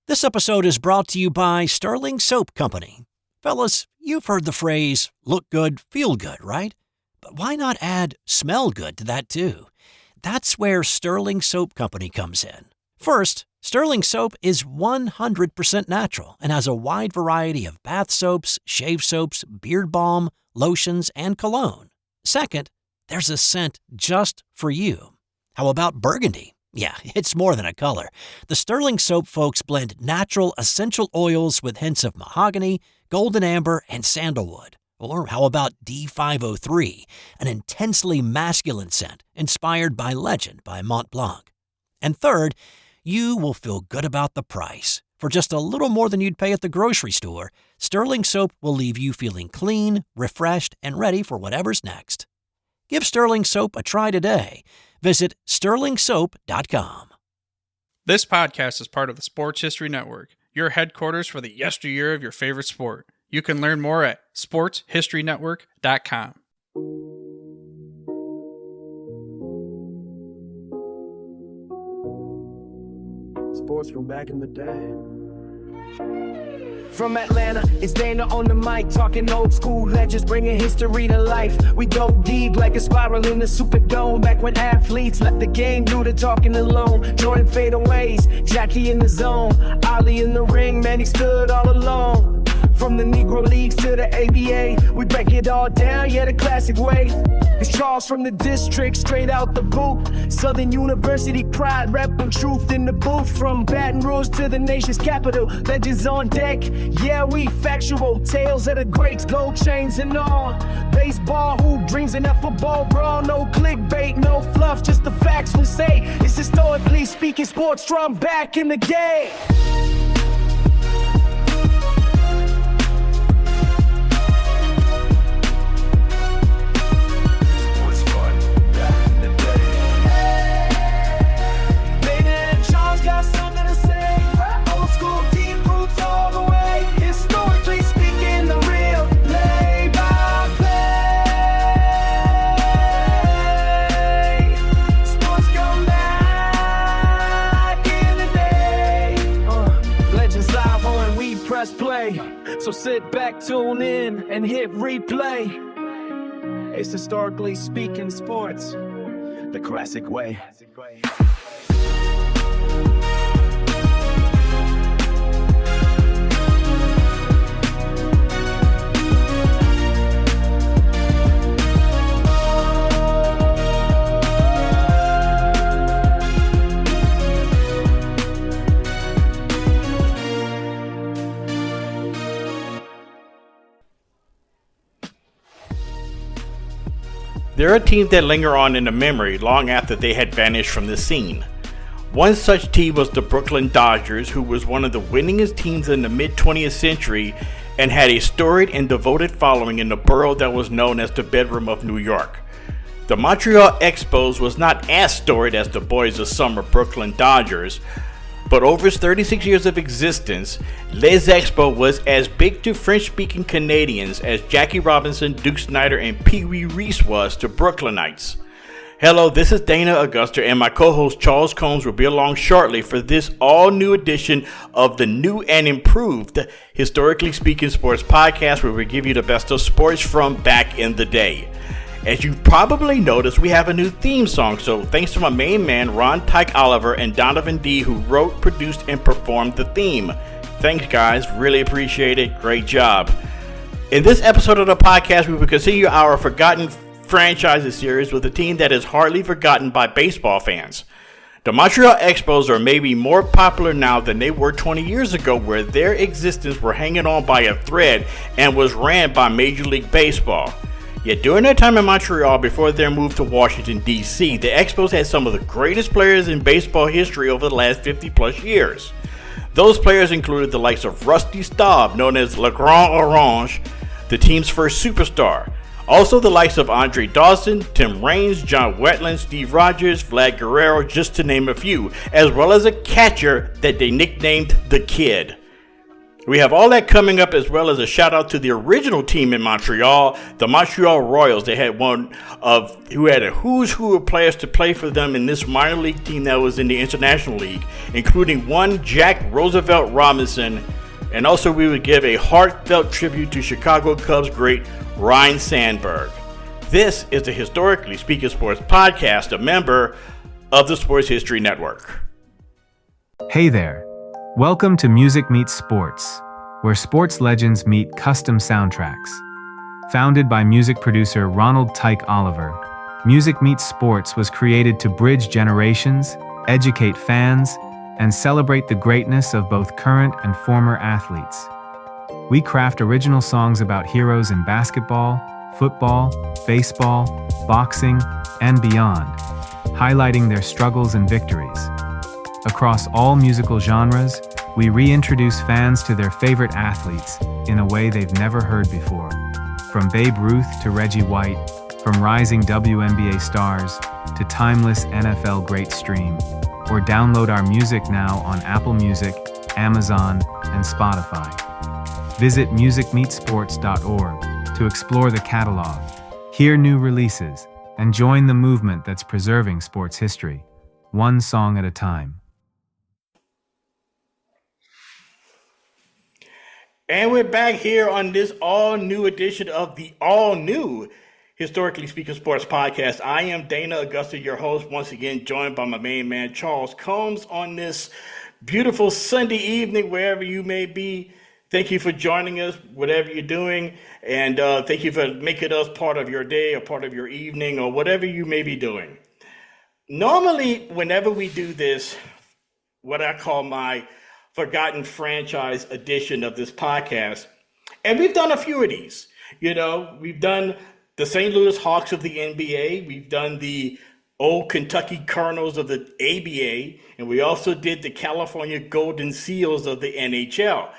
This episode is brought to you by Sterling Soap Company. Fellas, you've heard the phrase, look good, feel good, right? But why not add smell good to that too? That's where Sterling Soap Company comes in. First, Sterling Soap is 100% natural and has a wide variety of bath soaps, shave soaps, beard balm, lotions, and cologne. Second, there's a scent just for you. How about burgundy? Yeah, it's more than a color. The Sterling Soap folks blend natural essential oils with hints of mahogany, golden amber, and sandalwood. Or how about D503, an intensely masculine scent inspired by Legend by Mont Blanc. And third, you will feel good about the price. For just a little more than you'd pay at the grocery store, Sterling Soap will leave you feeling clean, refreshed, and ready for whatever's next. Give Sterling Soap a try today. Visit sterlingsoap.com. This podcast is part of the Sports History Network, your headquarters for the yesteryear of your favorite sport. You can learn more at sportshistorynetwork.com. Sports from back in the day. From Atlanta, it's Dana on the mic, talking old school legends, bringing history to life. We go deep like a spiral in the Superdome, back when athletes left the game due to talking alone. Jordan fadeaways, Jackie in the zone, Ali in the ring, man, he stood all alone. From the Negro Leagues to the ABA, we break it all down, yeah, the classic way. It's Charles from the district, straight out the boot. Southern University pride, rapping truth in the booth. From Baton Rouge to the nation's capital, legends on deck. Yeah, we factual, tales of the greats, gold chains and all. Baseball, who dreams in that football brawl? No clickbait, no fluff, just the facts we say. It's historically speaking sports from back in the game. So sit back, tune in, and hit replay. It's historically speaking sports, the classic way. There are teams that linger on in the memory long after they had vanished from the scene. One such team was the Brooklyn Dodgers, who was one of the winningest teams in the mid-20th century and had a storied and devoted following in the borough that was known as the bedroom of New York. The Montreal Expos was not as storied as the Boys of Summer Brooklyn Dodgers, but over its 36 years of existence, Les Expos was as big to French-speaking Canadians as Jackie Robinson, Duke Snider, and Pee Wee Reese was to Brooklynites. Hello, this is Dana Augusta, and my co-host Charles Combs will be along shortly for this all-new edition of the new and improved Historically Speaking Sports podcast, where we give you the best of sports from back in the day. As you've probably noticed, we have a new theme song, so thanks to my main man, Ron Tyke Oliver and Donovan D, who wrote, produced, and performed the theme. Thanks, guys. Really appreciate it. Great job. In this episode of the podcast, we will continue our Forgotten Franchises series with a team that is hardly forgotten by baseball fans. The Montreal Expos are maybe more popular now than they were 20 years ago, where their existence were hanging on by a thread and was ran by Major League Baseball. Yet during their time in Montreal before their move to Washington, D.C., the Expos had some of the greatest players in baseball history over the last 50 plus years. Those players included the likes of Rusty Staub, known as Le Grand Orange, the team's first superstar. Also the likes of Andre Dawson, Tim Raines, John Wetland, Steve Rogers, Vlad Guerrero, just to name a few, as well as a catcher that they nicknamed The Kid. We have all that coming up, as well as a shout out to the original team in Montreal, the Montreal Royals. They had who had a who's who of players to play for them in this minor league team that was in the International League, including one Jack Roosevelt Robinson. And also we would give a heartfelt tribute to Chicago Cubs great Ryne Sandberg. This is the Historically Speaking Sports Podcast, a member of the Sports History Network. Hey there. Welcome to Music Meets Sports, where sports legends meet custom soundtracks. Founded by music producer Ronald Tyke Oliver, Music Meets Sports was created to bridge generations, educate fans, and celebrate the greatness of both current and former athletes. We craft original songs about heroes in basketball, football, baseball, boxing, and beyond, highlighting their struggles and victories. Across all musical genres, we reintroduce fans to their favorite athletes in a way they've never heard before. From Babe Ruth to Reggie White, from rising WNBA stars to timeless NFL great stream, or download our music now on Apple Music, Amazon, and Spotify. Visit musicmeetsports.org to explore the catalog, hear new releases, and join the movement that's preserving sports history, one song at a time. And we're back here on this all-new edition of the all-new Historically Speaking Sports Podcast. I am Dana Augusta, your host, once again joined by my main man, Charles Combs, on this beautiful Sunday evening, wherever you may be. Thank you for joining us, whatever you're doing, and thank you for making us part of your day or part of your evening or whatever you may be doing. Normally, whenever we do this, what I call my forgotten franchise edition of this podcast, and we've done a few of these. We've done the St. Louis Hawks of the NBA, we've done the old Kentucky Colonels of the ABA, and we also did the California Golden Seals of the NHL.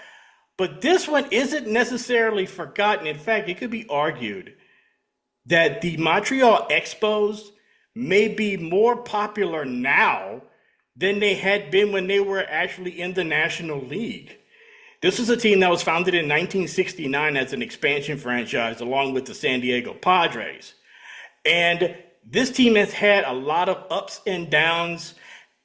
But this one isn't necessarily forgotten. In fact, it could be argued that the Montreal Expos may be more popular now than they had been when they were actually in the National League. This is a team that was founded in 1969 as an expansion franchise along with the San Diego Padres. And this team has had a lot of ups and downs,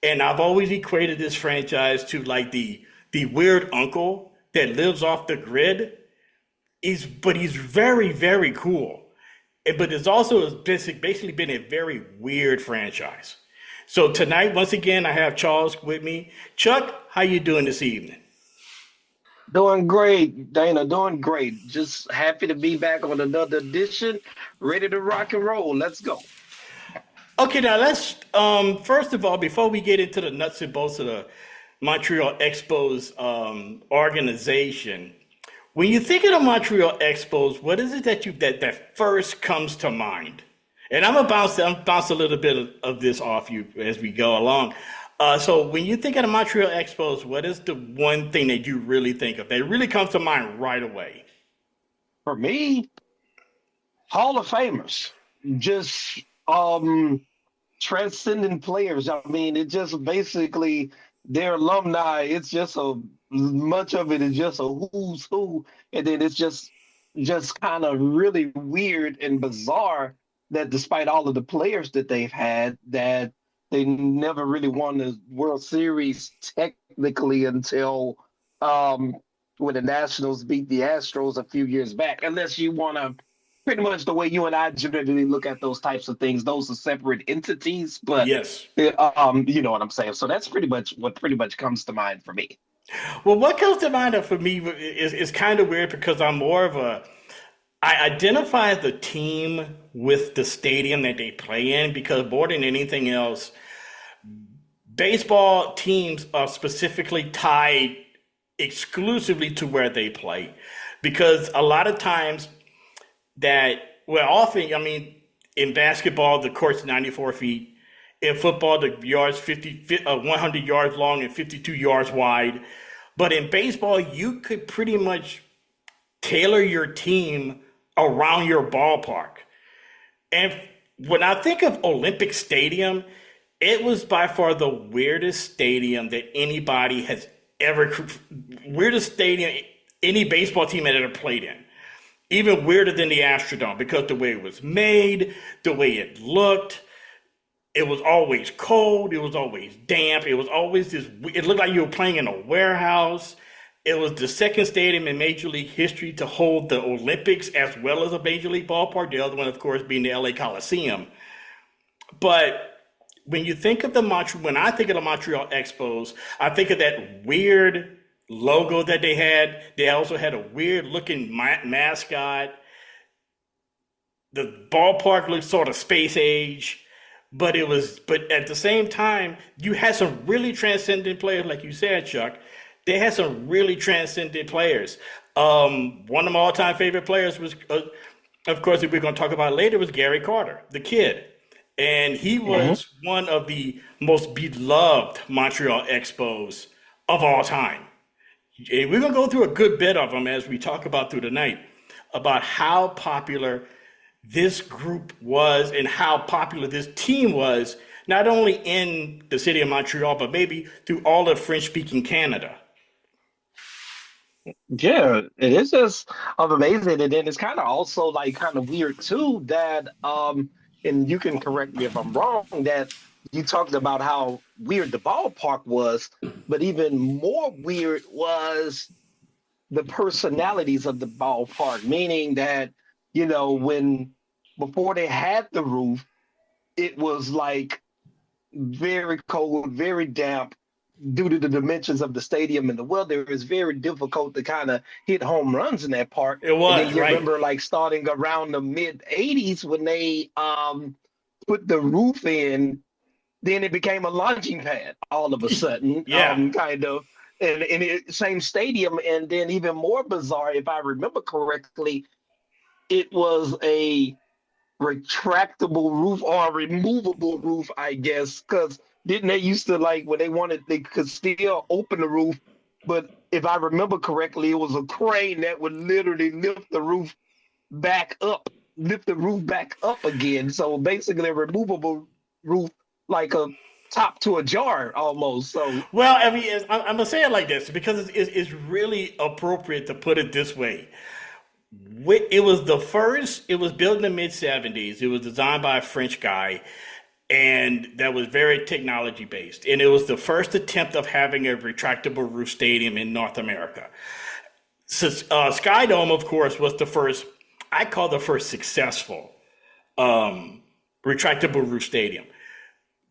and I've always equated this franchise to like the weird uncle that lives off the grid. But he's very, very cool. But it's also basically been a very weird franchise. So tonight, once again, I have Charles with me. Chuck, how you doing this evening? Doing great, Dana. Doing great. Just happy to be back on another edition. Ready to rock and roll. Let's go. Okay, now let's first of all, before we get into the nuts and bolts of the Montreal Expos organization, when you think of the Montreal Expos, what is it that first comes to mind? And I'm about to bounce a little bit of this off you as we go along. So when you think of the Montreal Expos, what is the one thing that you really think of that really comes to mind right away? For me, Hall of Famers, just transcendent players. I mean, it just basically their alumni. It's just much of it is just a who's who, and then it's just kind of really weird and bizarre that despite all of the players that they've had, that they never really won the World Series technically until when the Nationals beat the Astros a few years back. Unless you want to, pretty much the way you and I generally look at those types of things, those are separate entities. But yes, you know what I'm saying. So that's pretty much what comes to mind for me. Well, what comes to mind for me is kind of weird because I'm more of I identify the team with the stadium that they play in, because more than anything else, baseball teams are specifically tied exclusively to where they play. Because a lot of times often, in basketball, the court's 94 feet. In football, the yard's 100 yards long and 52 yards wide. But in baseball, you could pretty much tailor your team around your ballpark. And when I think of Olympic Stadium, it was by far the weirdest stadium that anybody has ever, weirdest stadium any baseball team had ever played in. Even weirder than the Astrodome because the way it was made, the way it looked. It was always cold. It was always damp. It was always this. It looked like you were playing in a warehouse. It was the second stadium in Major League history to hold the Olympics as well as a Major League ballpark. The other one, of course, being the LA Coliseum. But when you think of when I think of the Montreal Expos, I think of that weird logo that they had. They also had a weird looking mascot. The ballpark looked sort of space age. But at the same time, you had some really transcendent players, like you said, Chuck. They had some really transcendent players. One of my all-time favorite players was, of course, if we're going to talk about it later, was Gary Carter, the kid. And he was one of the most beloved Montreal Expos of all time. And we're going to go through a good bit of them as we talk about through the night, about how popular this group was and how popular this team was, not only in the city of Montreal, but maybe through all of French-speaking Canada. Yeah, it is just amazing. And then it's kind of also like kind of weird too that and you can correct me if I'm wrong, that you talked about how weird the ballpark was, but even more weird was the personalities of the ballpark, meaning that, before they had the roof, it was like very cold, very damp due to the dimensions of the stadium and the weather. It was very difficult to kind of hit home runs in that park. It was, and then you right? remember like starting around the mid 80s when they put the roof in, then it became a launching pad all of a sudden, yeah. Kind of. And in the same stadium, and then even more bizarre, if I remember correctly, it was a retractable roof or a removable roof, I guess, because didn't they used to, like, when they wanted, they could still open the roof, but if I remember correctly, it was a crane that would literally lift the roof back up again. So basically a removable roof, like a top to a jar almost. So well, I mean, I'm gonna say it like this because it's really appropriate to put it this way. It was built in the mid 70s. It was designed by a French guy, and that was very technology based. And it was the first attempt of having a retractable roof stadium in North America. So, Skydome, of course, was the first. I call the first successful retractable roof stadium.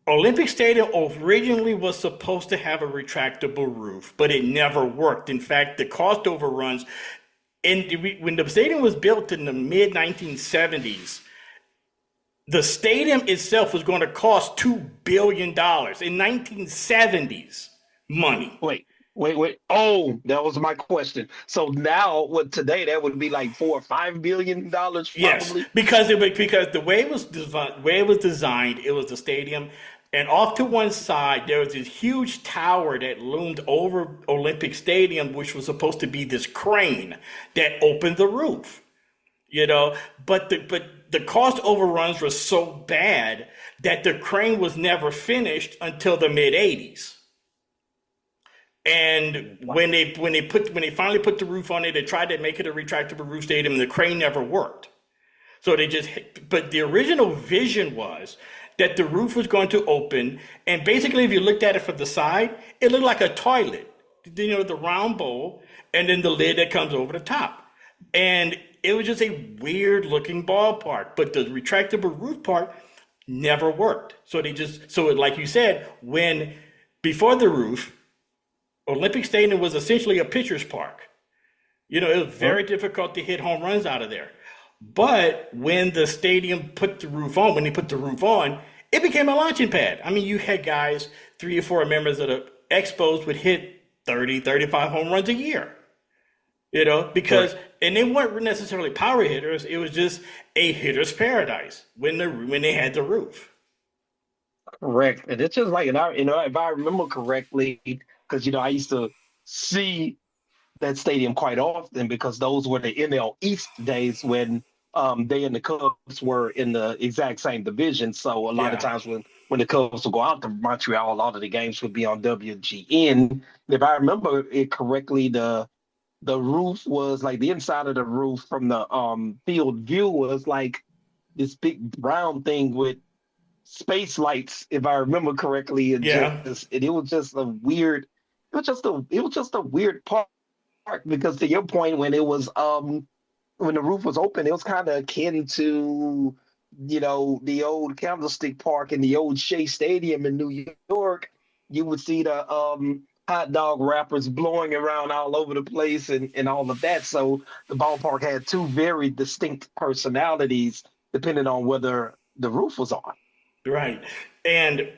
Olympic Stadium originally was supposed to have a retractable roof, but it never worked. In fact, the cost overruns. When the stadium was built in the mid 1970s, the stadium itself was going to cost $2 billion in 1970s money. Wait. Oh, that was my question. So now, today that would be like $4 or $5 billion, probably. Yes, because the way it was designed, it was the stadium, and off to one side there was this huge tower that loomed over Olympic Stadium, which was supposed to be this crane that opened the roof. But the cost overruns were so bad that the crane was never finished until the mid 80s. And when they finally put the roof on it, they tried to make it a retractable roof stadium, and the crane never worked. So but the original vision was that the roof was going to open, and basically, if you looked at it from the side, it looked like a toilet. The round bowl, and then the lid that comes over the top, and it was just a weird looking ballpark. But the retractable roof part never worked. So like you said, before the roof, Olympic Stadium was essentially a pitcher's park. It was very difficult to hit home runs out of there. But when the stadium put the roof on, it became a launching pad. I mean, you had guys, 3 or 4 members of the Expos would hit 30, 35 home runs a year. Because, and they weren't necessarily power hitters. It was just a hitter's paradise when they had the roof. Correct. And it's just like, if I remember correctly, because, I used to see that stadium quite often because those were the NL East days when they and the Cubs were in the exact same division. So a lot of Yeah. times when the Cubs would go out to Montreal, a lot of the games would be on WGN. If I remember it correctly, the roof was like the inside of the roof from the field view was like this big brown thing with space lights, if I remember correctly. Yeah. It was just a weird, it was just a weird park because to your point, when the roof was open, it was kind of akin to the old Candlestick Park and the old Shea Stadium in New York. You would see the hot dog wrappers blowing around all over the place and all of that. So the ballpark had two very distinct personalities depending on whether the roof was on. Right. And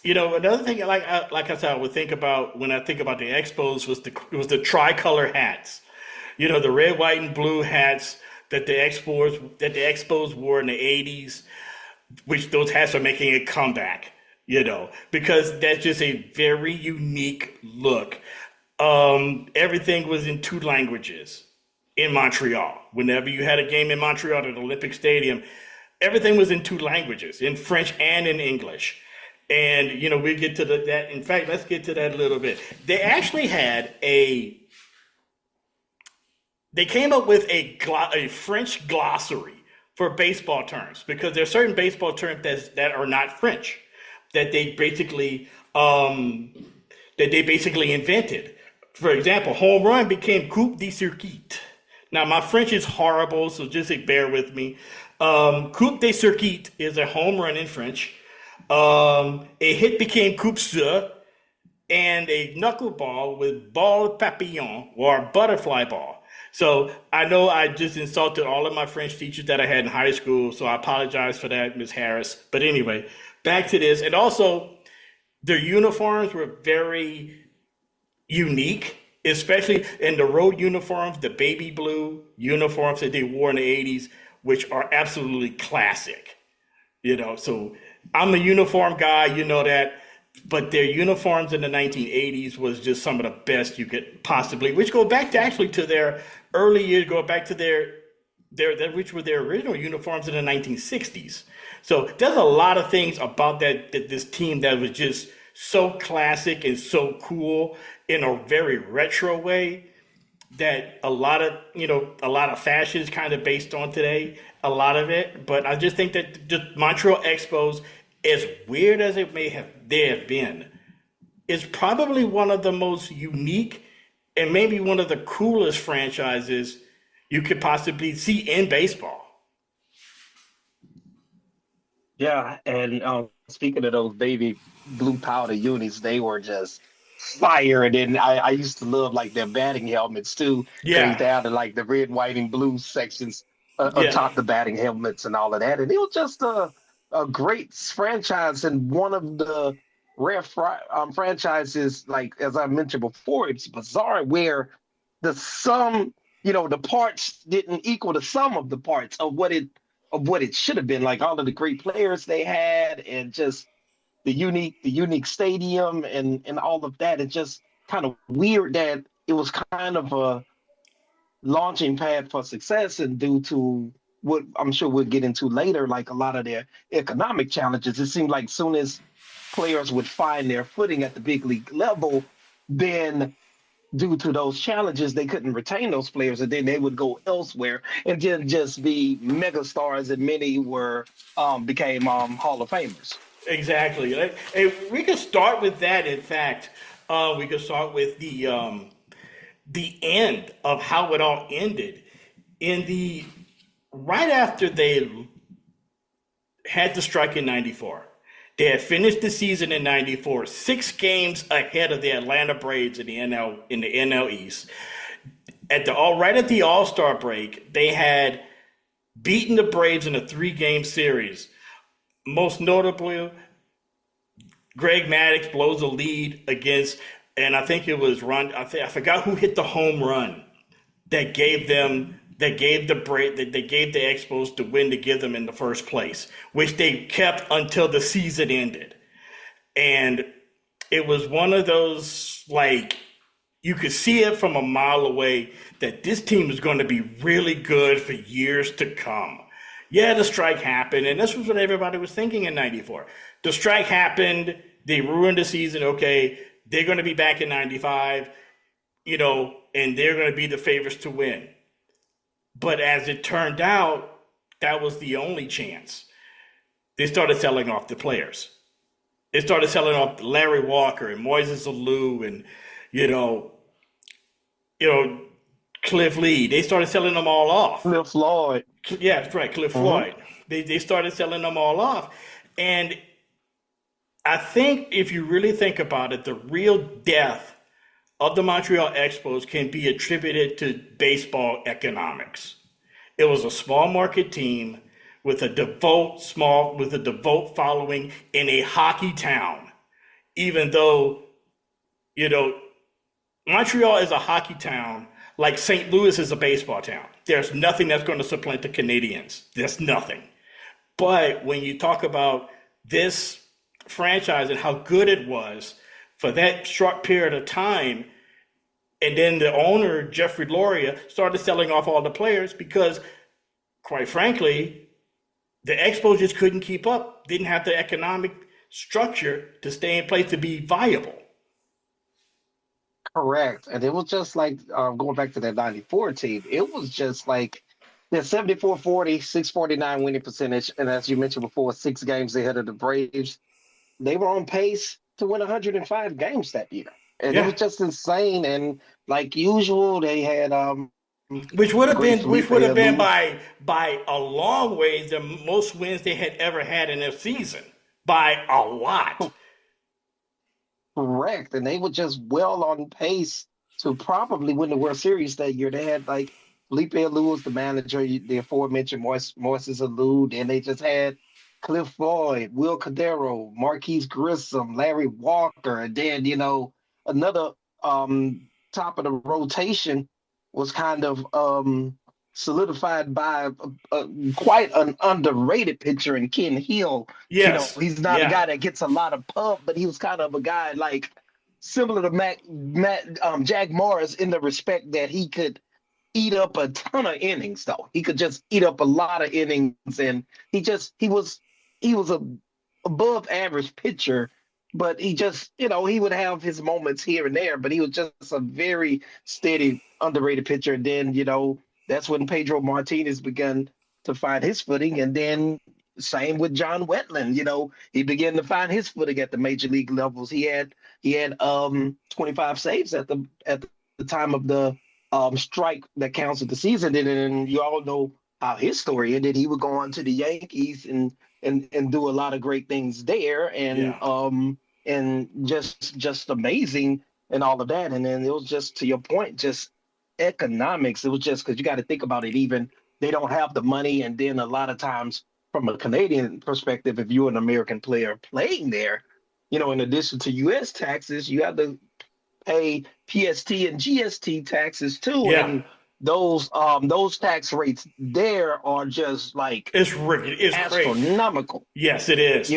another thing, like I said, I would think about when I think about the Expos was the tricolor hats. The red, white, and blue hats that the Expos wore in the '80s, which those hats are making a comeback. Because that's just a very unique look. Everything was in two languages in Montreal. Whenever you had a game in Montreal at the Olympic Stadium, everything was in two languages, in French and in English. And, we get to that. In fact, let's get to that a little bit. They actually they came up with a French glossary for baseball terms because there are certain baseball terms that are not French that they basically invented. For example, home run became coupe de circuit. Now my French is horrible, so just bear with me. Coupe de circuit is a home run in French. A hit became coupe sur, and a knuckleball with ball papillon or butterfly ball. So I know I just insulted all of my French teachers that I had in high school, so I apologize for that, Ms. Harris. But anyway, back to this. And also, their uniforms were very unique, especially in the road uniforms, the baby blue uniforms that they wore in the '80s, which are absolutely classic. So I'm a uniform guy, that. But their uniforms in the 1980s was just some of the best you could possibly, which go back to their early years, go back to their which were their original uniforms in the 1960s. So there's a lot of things about that this team that was just so classic and so cool in a very retro way that a lot of fashion is kind of based on today, a lot of it. But I just think that the Montreal Expos, as weird as they have been, is probably one of the most unique and maybe one of the coolest franchises you could possibly see in baseball. Yeah, and speaking of those baby blue powder unis, they were just fire. And then I used to love like their batting helmets too. They used Yeah, to have like the red, white, and blue sections yeah, atop the batting helmets and all of that. And it was just a great franchise and one of the rare franchises. Like as I mentioned before, it's bizarre where the sum, the parts didn't equal the sum of the parts of what it should have been. Like all of the great players they had, and just the unique stadium and all of that. It's just kind of weird that it was kind of a launching pad for success, and due to what I'm sure we'll get into later, like a lot of their economic challenges, it seemed like soon as players would find their footing at the big league level, then due to those challenges, they couldn't retain those players, and then they would go elsewhere and then just be mega stars, and many became Hall of Famers. exactly. And we could start with that. In fact, we could start with the end of how it all ended. In the Right after they had the strike in '94, they had finished the season in '94, 6 games ahead of the Atlanta Braves in the NL East. Right at the All-Star break, they had beaten the Braves in a 3-game series. Most notably, Greg Maddux blows a lead against, and I think it was I forgot who hit the home run that gave the Expos the win to give them in the first place, which they kept until the season ended. And it was one of those, like, you could see it from a mile away that this team is going to be really good for years to come. Yeah, the strike happened, and this was what everybody was thinking in 94. The strike happened, they ruined the season, okay, they're going to be back in 95, and they're going to be the favorites to win. But as it turned out, that was the only chance. They started selling off the players. They started selling off Larry Walker and Moises Alou and, Cliff Lee. They started selling them all off. Cliff Floyd. Yeah, that's right, Cliff Floyd. They started selling them all off. And I think if you really think about it, the real death of the Montreal Expos can be attributed to baseball economics. It was a small market team with a devout following in a hockey town. Even though, Montreal is a hockey town, like St. Louis is a baseball town. There's nothing that's going to supplant the Canadiens. There's nothing. But when you talk about this franchise and how good it was for that short period of time, and then the owner, Jeffrey Loria, started selling off all the players because, quite frankly, the Expos just couldn't keep up, didn't have the economic structure to stay in place to be viable. Correct. And it was just like going back to that 94 team, it was just like the 74-40, 649 winning percentage. And as you mentioned before, 6 games ahead of the Braves. They were on pace to win 105 games that year. And it was just insane. And like usual, they had which would have been by a long way the most wins they had ever had in their season. By a lot. Correct. And they were just well on pace to probably win the World Series that year. They had like Felipe Alou was the manager, the aforementioned Moises Alou, and they just had Cliff Floyd, Will Cordero, Marquise Grissom, Larry Walker, and then, another top of the rotation was kind of solidified by quite an underrated pitcher in Ken Hill. Yes. He's not a guy that gets a lot of pub, but he was kind of a guy like similar to Jack Morris in the respect that he could eat up a ton of innings, though. He could just eat up a lot of innings, and he was a above average pitcher, but he just, he would have his moments here and there, but he was just a very steady, underrated pitcher. And then, that's when Pedro Martinez began to find his footing. And then same with John Wetland, he began to find his footing at the major league levels. He had 25 saves at the time of the strike that counts at the season. And you all know how his story ended. He would go on to the Yankees and do a lot of great things there, and just amazing and all of that. And then it was just, to your point, just economics. It was just because you got to think about it. Even they don't have the money, and then a lot of times, from a Canadian perspective, if you're an American player playing there, in addition to U.S. taxes, you have to pay PST and GST taxes too. Yeah. And those tax rates there are just like it's astronomical. Crazy. Yes, it is.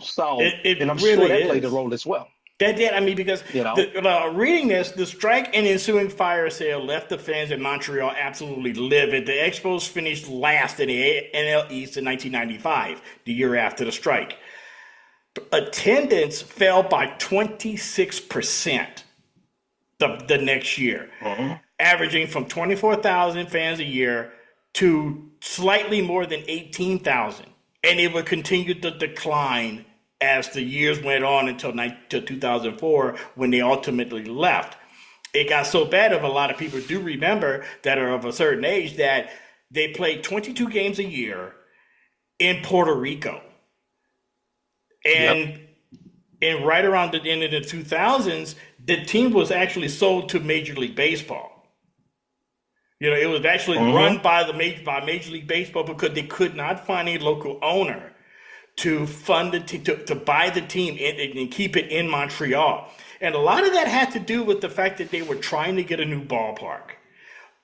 So and I'm really sure that played a role as well. That did. Because reading this, the strike and ensuing fire sale left the fans in Montreal absolutely livid. The Expos finished last in the NL East in 1995, the year after the strike. Attendance fell by 26% the next year, averaging from 24,000 fans a year to slightly more than 18,000. And it would continue to decline as the years went on until 2004, when they ultimately left. It got so bad, a lot of people do remember that are of a certain age, that they played 22 games a year in Puerto Rico. And right around the end of the 2000s, the team was actually sold to Major League Baseball. It was actually run by Major League Baseball because they could not find a local owner to fund the to buy the team and keep it in Montreal. And a lot of that had to do with the fact that they were trying to get a new ballpark.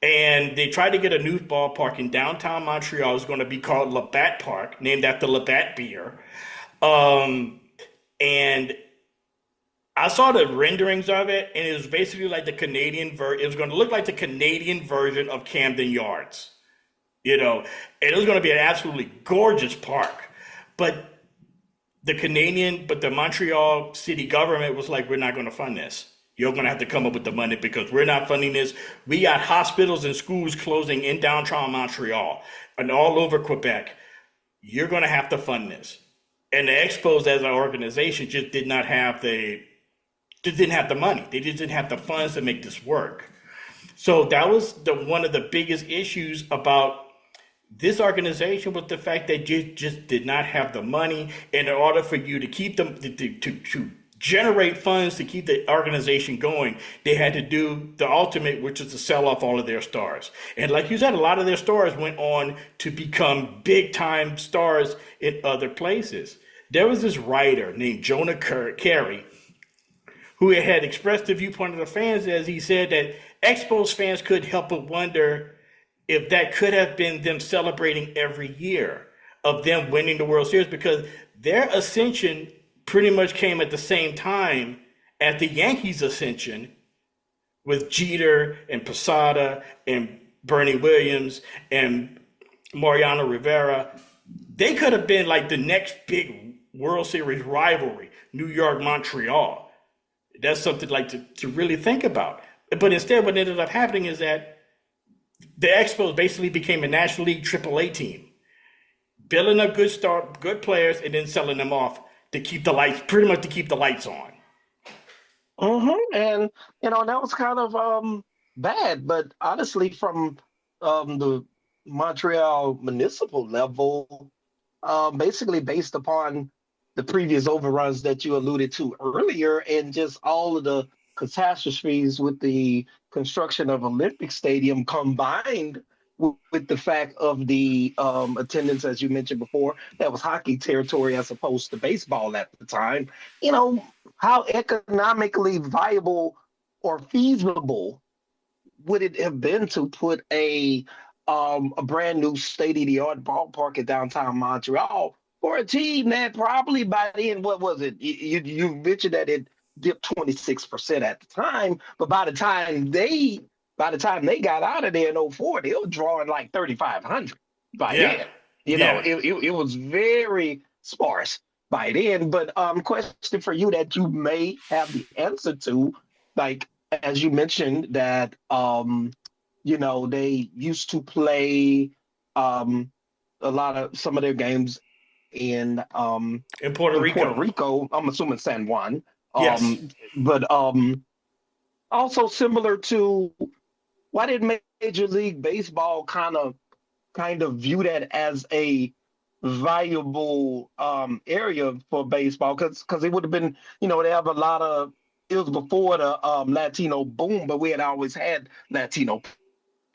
And they tried to get a new ballpark in downtown Montreal. It was going to be called Labatt Park, named after Labatt beer. And I saw the renderings of it, and it was basically like the it was going to look like the Canadian version of Camden Yards, and it was going to be an absolutely gorgeous park. But the Montreal city government was like, we're not going to fund this. You're going to have to come up with the money because we're not funding this. We got hospitals and schools closing in downtown Montreal and all over Quebec. You're going to have to fund this. And the Expos as an organization just didn't have the money. They just didn't have the funds to make this work. So that was one of the biggest issues about this organization, was the fact that you just did not have the money. And in order for you to keep them to generate funds to keep the organization going, they had to do the ultimate, which is to sell off all of their stars. And like you said, a lot of their stars went on to become big time stars in other places. There was this writer named Jonah Carey who had expressed the viewpoint of the fans, as he said that Expos fans couldn't help but wonder if that could have been them celebrating every year of them winning the World Series, because their ascension pretty much came at the same time as the Yankees' ascension, with Jeter and Posada and Bernie Williams and Mariano Rivera. They could have been like the next big World Series rivalry, New York, Montreal. That's something like to really think about. But instead, what ended up happening is that the Expos basically became a National League AAA team, building up good players, and then selling them off to keep the lights on. And that was kind of bad. But honestly, from the Montreal municipal level, basically based upon the previous overruns that you alluded to earlier, and just all of the catastrophes with the construction of Olympic Stadium, combined with the fact of the attendance, as you mentioned before, that was hockey territory as opposed to baseball at the time. How economically viable or feasible would it have been to put a brand new state-of-the-art ballpark in downtown Montreal for a team that probably by then, what was it? You mentioned that it dipped 26% at the time, but by the time they got out of there in '04, they were drawing like 3,500 by then. It was very sparse by then. But question for you that you may have the answer to, like as you mentioned that they used to play some of their games in Puerto Rico. I'm assuming San Juan. Yes. But also similar to, why did Major League Baseball kind of view that as a valuable area for baseball? Because it would have been, they have a lot of, it was before the Latino boom, but we had always had Latino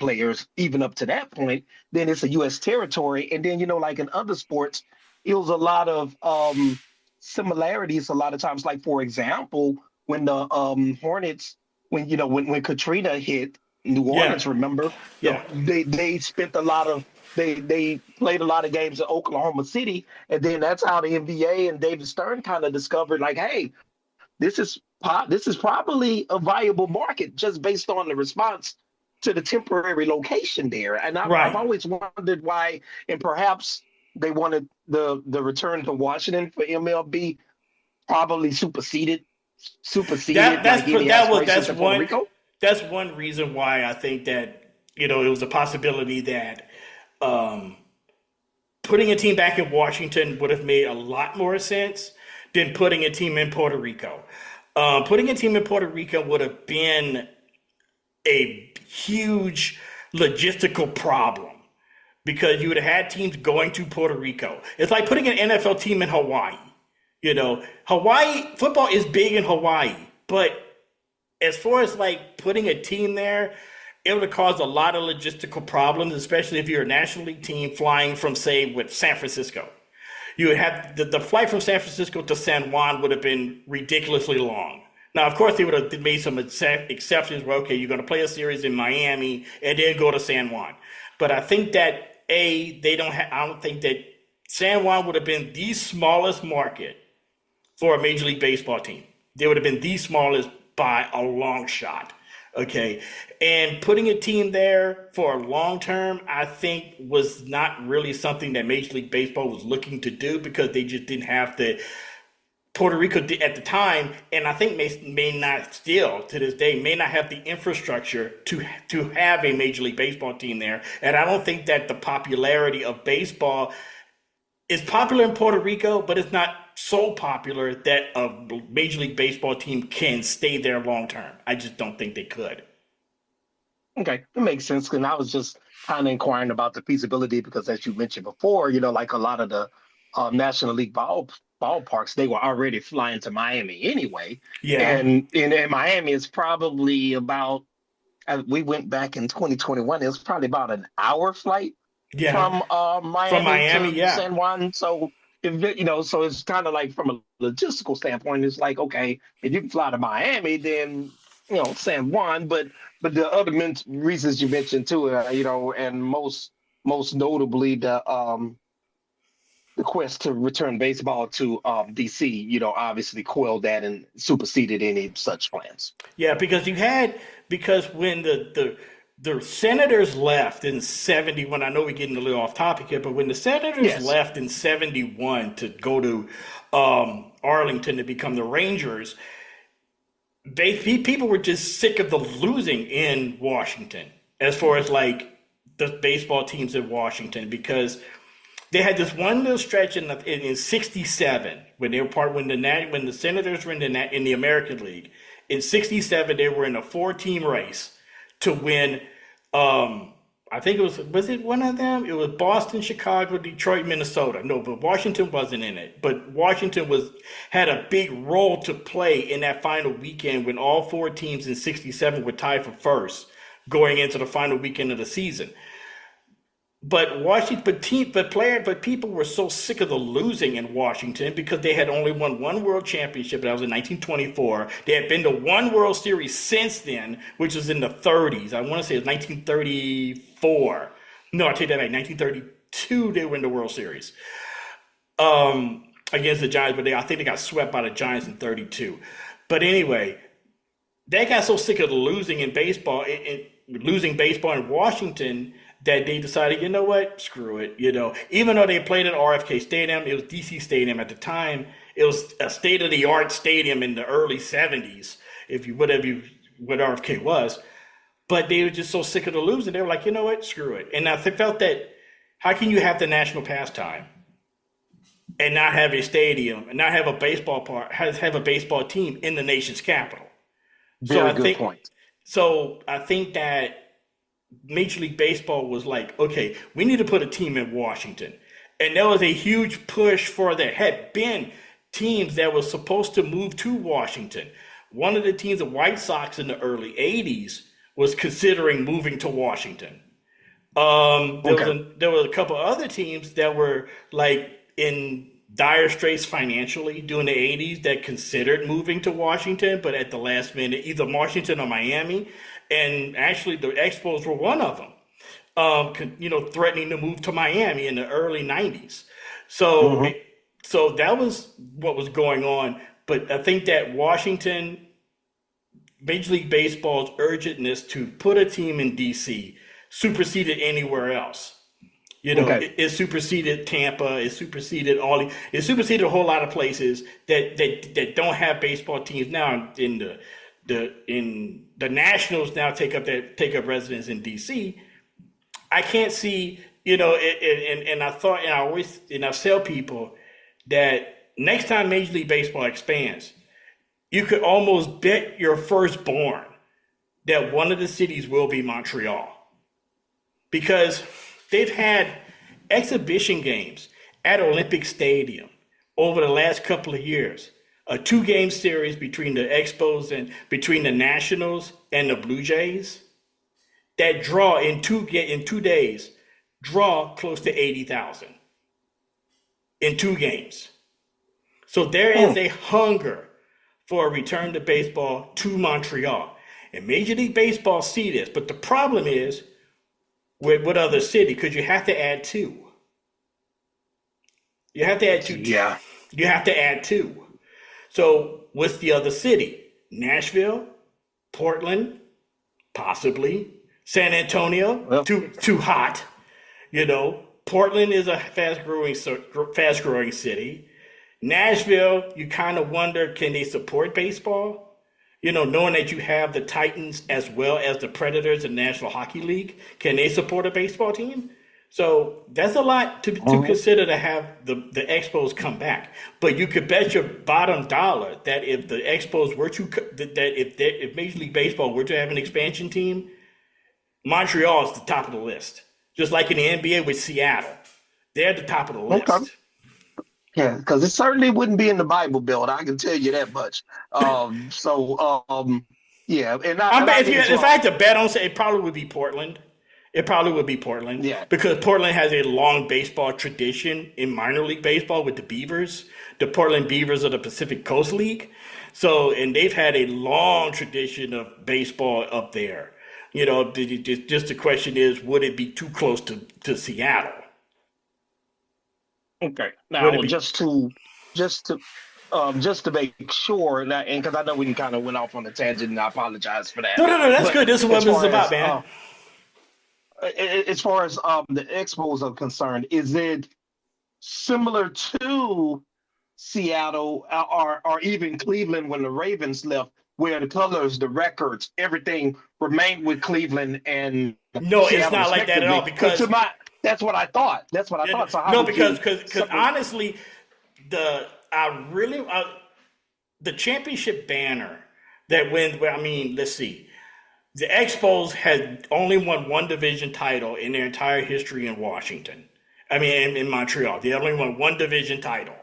players even up to that point. Then it's a U.S. territory. And then, like in other sports, it was a lot of similarities a lot of times. Like, for example, when the Hornets, when Katrina hit New Orleans, remember? Yeah. They spent they played a lot of games in Oklahoma City, and then that's how the NBA and David Stern kind of discovered, like, hey, this is probably a viable market just based on the response to the temporary location there. And I've always wondered why, and perhaps they wanted the return to Washington for MLB probably superseded that's one reason why I think that it was a possibility that putting a team back in Washington would have made a lot more sense than putting a team in Puerto Rico. Putting a team in Puerto Rico would have been a huge logistical problem, because you would have had teams going to Puerto Rico. It's like putting an NFL team in Hawaii. Hawaii football is big in Hawaii, but as far as like putting a team there, it would have caused a lot of logistical problems, especially if you're a National League team flying from, say, San Francisco. You would have the flight from San Francisco to San Juan would have been ridiculously long. Now, of course, they would have made some exceptions where, okay, you're going to play a series in Miami and then go to San Juan. But I think that, I don't think that San Juan would have been the smallest market for a Major League Baseball team. They would have been the smallest by a long shot. Okay. And putting a team there for a long term, I think was not really something that Major League Baseball was looking to do because they just didn't have the Puerto Rico at the time, and I think may not still to this day may not have the infrastructure to have a Major League Baseball team there. And I don't think that the popularity of baseball is popular in Puerto Rico, but it's not so popular that a Major League Baseball team can stay there long term. I just don't think they could. Okay, that makes sense. And I was just kind of inquiring about the feasibility because, as you mentioned before, like a lot of the National League ballparks, they were already flying to Miami anyway. Yeah. And in Miami, it's probably about, we went back in 2021, it was probably about an hour flight Yeah. from Miami to yeah. San Juan. So, so it's kind of like from a logistical standpoint, it's like, okay, if you can fly to Miami, then, San Juan, but the other reasons you mentioned too, and most notably the quest to return baseball to DC, obviously quelled that and superseded any such plans. Yeah, because when the Senators left in 71, I know we're getting a little off topic here, but when the Senators left in 71 to go to Arlington to become the Rangers, people were just sick of the losing in Washington as far as like the baseball teams in Washington, because they had this one little stretch in 67 when they were when the Senators were in the American League. In 67, they were in a 4-team race to win. I think was it one of them? It was Boston, Chicago, Detroit, Minnesota. No, but Washington wasn't in it. But Washington had a big role to play in that final weekend when all 4 teams in 67 were tied for first going into the final weekend of the season. But people were so sick of the losing in Washington because they had only won one World Championship. That was in 1924. They had been to one World Series since then, which was in the 30s. I want to say it was 1934. No, I take that back. 1932, they were in the World Series against the Giants, but I think they got swept by the Giants in 32. But anyway, they got so sick of the losing in baseball, losing baseball in Washington, that they decided, you know what, screw it. Even though they played at RFK Stadium, it was DC Stadium at the time. It was a state-of-the-art stadium in the early 70s, what RFK was. But they were just so sick of the losing. They were like, you know what, screw it. And I felt that, how can you have the national pastime and not have a stadium and not have a baseball have a baseball team in the nation's capital? Very good point. So I think that Major League Baseball was like, okay, we need to put a team in Washington. And there was a huge push there had been teams that were supposed to move to Washington. One of the teams, the White Sox in the early 80s, was considering moving to Washington. There were a couple other teams that were like in dire straits financially during the 80s that considered moving to Washington, but at the last minute, either Washington or Miami. And actually, the Expos were one of them, threatening to move to Miami in the early 90s. So that was what was going on. But I think that Washington, Major League Baseball's urgentness to put a team in D.C. superseded anywhere else. It superseded Tampa. It superseded a whole lot of places that don't have baseball teams now. The Nationals now take up residence in D.C. I can't see, and I tell people that next time Major League Baseball expands, you could almost bet your firstborn that one of the cities will be Montreal, because they've had exhibition games at Olympic Stadium over the last couple of years. A 2-game series between the Expos and between the Nationals and the Blue Jays that draw in 2 days, draw close to 80,000 in 2 games. So there is a hunger for a return to baseball to Montreal. And Major League Baseball see this, but the problem is with what other city? Because you have to add 2. You have to add 2. Yeah. You have to add 2. So what's the other city? Nashville, Portland, possibly. San Antonio, Well, too hot. Portland is a fast-growing city. Nashville, you kind of wonder, can they support baseball? Knowing that you have the Titans as well as the Predators in the National Hockey League, can they support a baseball team? So that's a lot to consider to have the Expos come back. But you could bet your bottom dollar that if the Expos were to if Major League Baseball were to have an expansion team, Montreal is the top of the list. Just like in the NBA with Seattle, they're at the top of the list. okay. Yeah, because it certainly wouldn't be in the Bible Belt. I can tell you that much. Yeah, and if I had to bet on, it probably would be Portland. It probably would be Portland. Yeah. Because Portland has a long baseball tradition in minor league baseball with the Beavers. The Portland Beavers of the Pacific Coast League. So, and they've had a long tradition of baseball up there. Just the question is, would it be too close to Seattle? Okay. Now, just to make sure, and because I know we kind of went off on a tangent, and I apologize for that. No, that's good. This is what this is about, man. As far as the Expos are concerned, is it similar to Seattle or even Cleveland when the Ravens left, where the colors, the records, everything remained with Cleveland and no, Seattle it's not like that at all, because that's what I thought. That's what I thought. So no, because honestly, the championship banner that wins. Let's see. The Expos had only won one division title in their entire history in Washington. In Montreal. They only won one division title.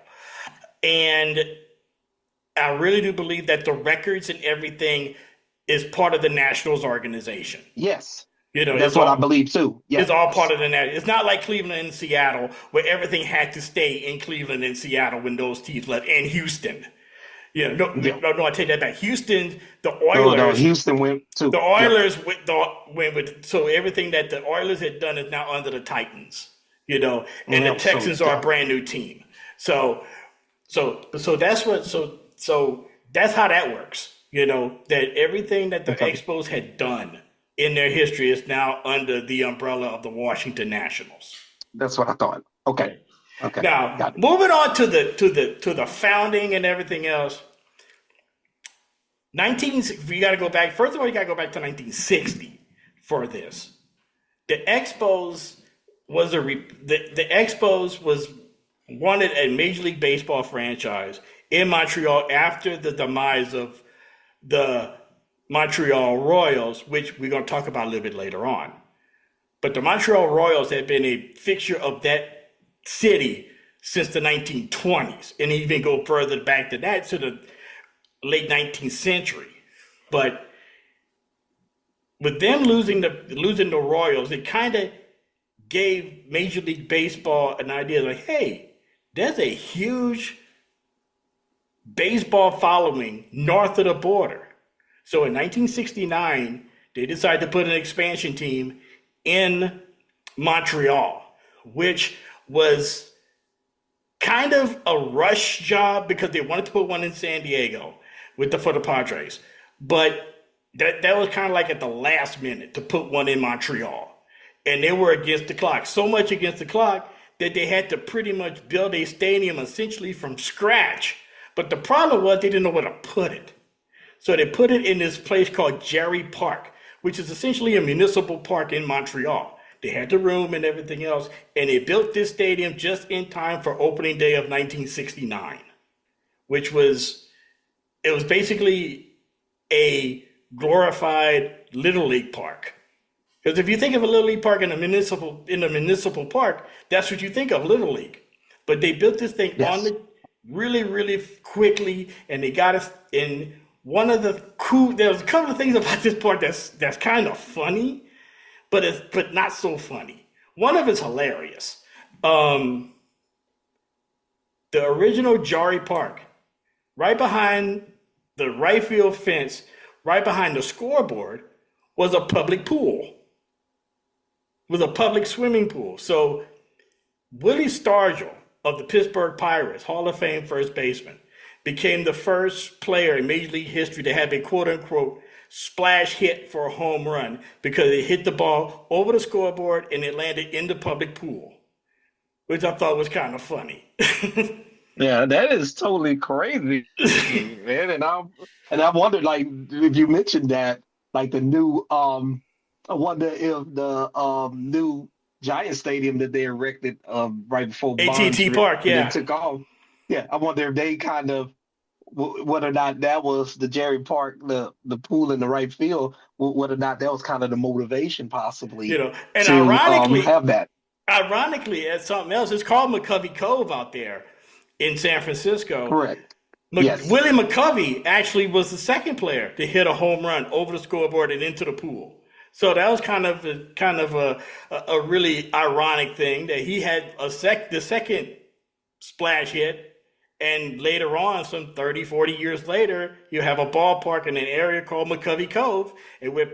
And I really do believe that the records and everything is part of the Nationals organization. Yes. That's what I believe too. Yes. It's all part of the Nationals. It's not like Cleveland and Seattle, where everything had to stay in Cleveland and Seattle when those teams left, and Houston. No, I take that back. Houston, the Oilers. No, Houston went too. The Oilers went with, so everything that the Oilers had done is now under the Titans, and the Texans are a brand new team. So that's what, so that's how that works, that everything that the Expos had done in their history is now under the umbrella of the Washington Nationals. That's what I thought. Okay. Now, moving on to the founding and everything else. You got to go back. First of all, you got to go back to 1960 for this. The Expos wanted a Major League Baseball franchise in Montreal after the demise of the Montreal Royals, which we're going to talk about a little bit later on. But the Montreal Royals had been a fixture of that city since the 1920s, and even go further back to that, to the late 19th century. But with them losing the Royals, it kind of gave Major League Baseball an idea like, hey, there's a huge baseball following north of the border. So in 1969, they decided to put an expansion team in Montreal, which was kind of a rush job because they wanted to put one in San Diego for the Padres. But that was kind of like at the last minute to put one in Montreal. And they were against the clock, so much against the clock that they had to pretty much build a stadium essentially from scratch. But the problem was they didn't know where to put it. So they put it in this place called Jarry Park, which is essentially a municipal park in Montreal. They had the room and everything else, and they built this stadium just in time for opening day of 1969, which was basically a glorified Little League park. Because if you think of a Little League park in a municipal park, that's what you think of, Little League. But they built this thing on it really, really quickly, and they got us in one of the there's a couple of things about this park that's kind of funny, but not so funny. One of it's hilarious. The original Jarry Park, right behind the right field fence, right behind the scoreboard, was a public pool. Was a public swimming pool. So Willie Stargell of the Pittsburgh Pirates, Hall of Fame first baseman, became the first player in Major League history to have a quote-unquote splash hit for a home run because it hit the ball over the scoreboard and it landed in the public pool, which I thought was kind of funny. Yeah, that is totally crazy, man. And I wondered, like, if you mentioned that, like the new I wonder if the new Giant Stadium that they erected right before Bonds AT&T Park, they yeah. took off. Yeah, I wonder if they kind of whether or not that was the Jerry Park, the pool in the right field, whether or not that was kind of the motivation possibly And to have that. ironically, as something else, it's called McCovey Cove out there in San Francisco. Correct. Yes. Willie McCovey actually was the second player to hit a home run over the scoreboard and into the pool. So that was kind of a really ironic thing that he had the second splash hit. And later on, some 30, 40 years later, you have a ballpark in an area called McCovey Cove, and where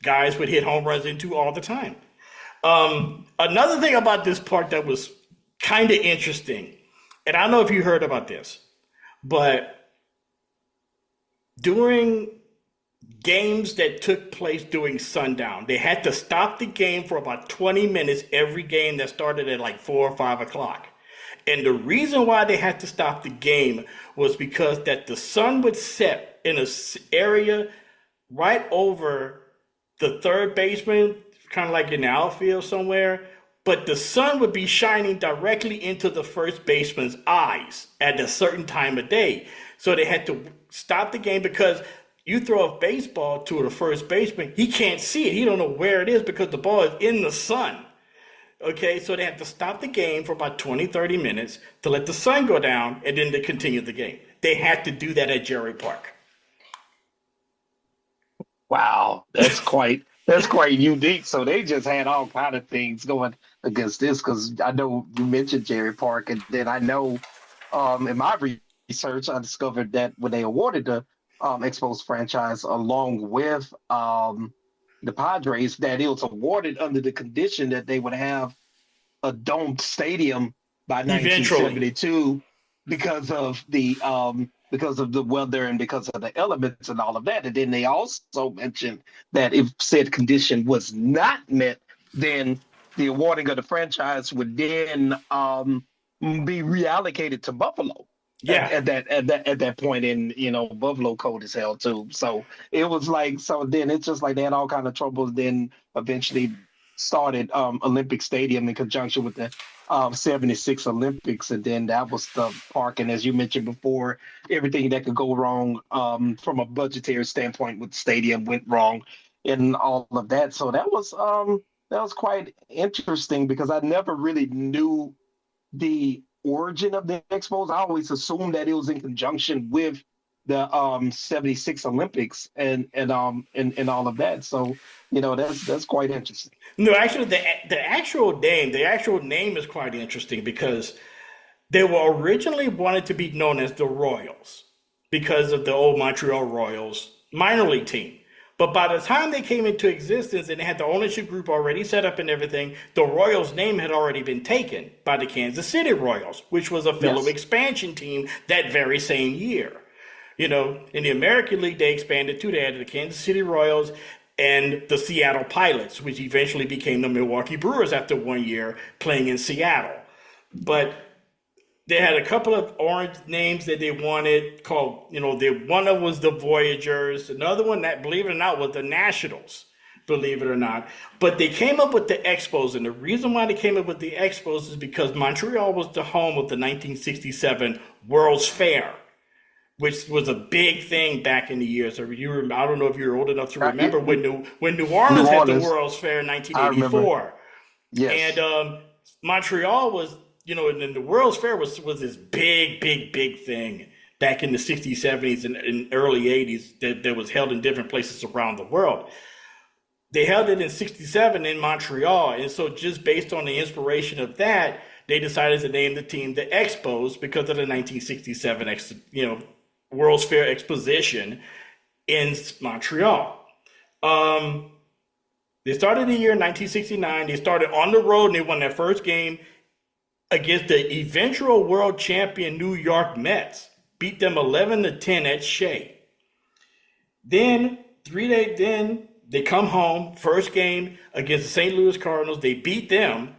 guys would hit home runs into all the time. Another thing about this park that was kind of interesting, and I don't know if you heard about this, but during games that took place during sundown, they had to stop the game for about 20 minutes every game that started at like 4 or 5 o'clock. And the reason why they had to stop the game was because that the sun would set in an area right over the third baseman, kind of like in the outfield somewhere, but the sun would be shining directly into the first baseman's eyes at a certain time of day. So they had to stop the game because you throw a baseball to the first baseman, he can't see it. He don't know where it is because the ball is in the sun. Okay, so they had to stop the game for about 20, 30 minutes to let the sun go down and then to continue the game. They had to do that at Jerry Park. Wow, that's quite unique. So they just had all kind of things going against this, because I know you mentioned Jerry Park, and then I know in my research I discovered that when they awarded the Expos franchise along with the Padres, that it was awarded under the condition that they would have a domed stadium by 1972 because of the weather and because of the elements and all of that. And then they also mentioned that if said condition was not met, then the awarding of the franchise would then be reallocated to Buffalo. Yeah. At that point in, Buffalo cold as hell too. So it was like, so then it's just like they had all kind of troubles. Then eventually started Olympic Stadium in conjunction with the 76 Olympics. And then that was the park. And as you mentioned before, everything that could go wrong from a budgetary standpoint with the stadium went wrong and all of that. So that was quite interesting, because I never really knew the origin of the Expos. I always assumed that it was in conjunction with the 76 Olympics and all of that. So that's quite interesting. No, actually, the actual name is quite interesting, because they were originally wanted to be known as the Royals because of the old Montreal Royals minor league team. But by the time they came into existence and they had the ownership group already set up and everything, the Royals name had already been taken by the Kansas City Royals, which was a fellow expansion team that very same year. In the American League, they expanded too. They had the Kansas City Royals and the Seattle Pilots, which eventually became the Milwaukee Brewers after 1 year playing in Seattle. But they had a couple of orange names that they wanted called, one of them was the Voyagers. Another one that, believe it or not, was the Nationals, believe it or not. But they came up with the Expos. And the reason why they came up with the Expos is because Montreal was the home of the 1967 World's Fair, which was a big thing back in the years. So I don't know if you're old enough to remember when New Orleans had the World's Fair in 1984. Yes. And Montreal was, and the World's Fair was this big thing back in the 60s, 70s, and early 80s that was held in different places around the world. They held it in 67 in Montreal. And so just based on the inspiration of that, they decided to name the team the Expos because of the 1967 World's Fair Exposition in Montreal. They started the year 1969. They started on the road and they won their first game against the eventual world champion New York Mets beat them 11-10 at Shea. Then 3 days, then they come home, first game against the St. Louis Cardinals. They beat them,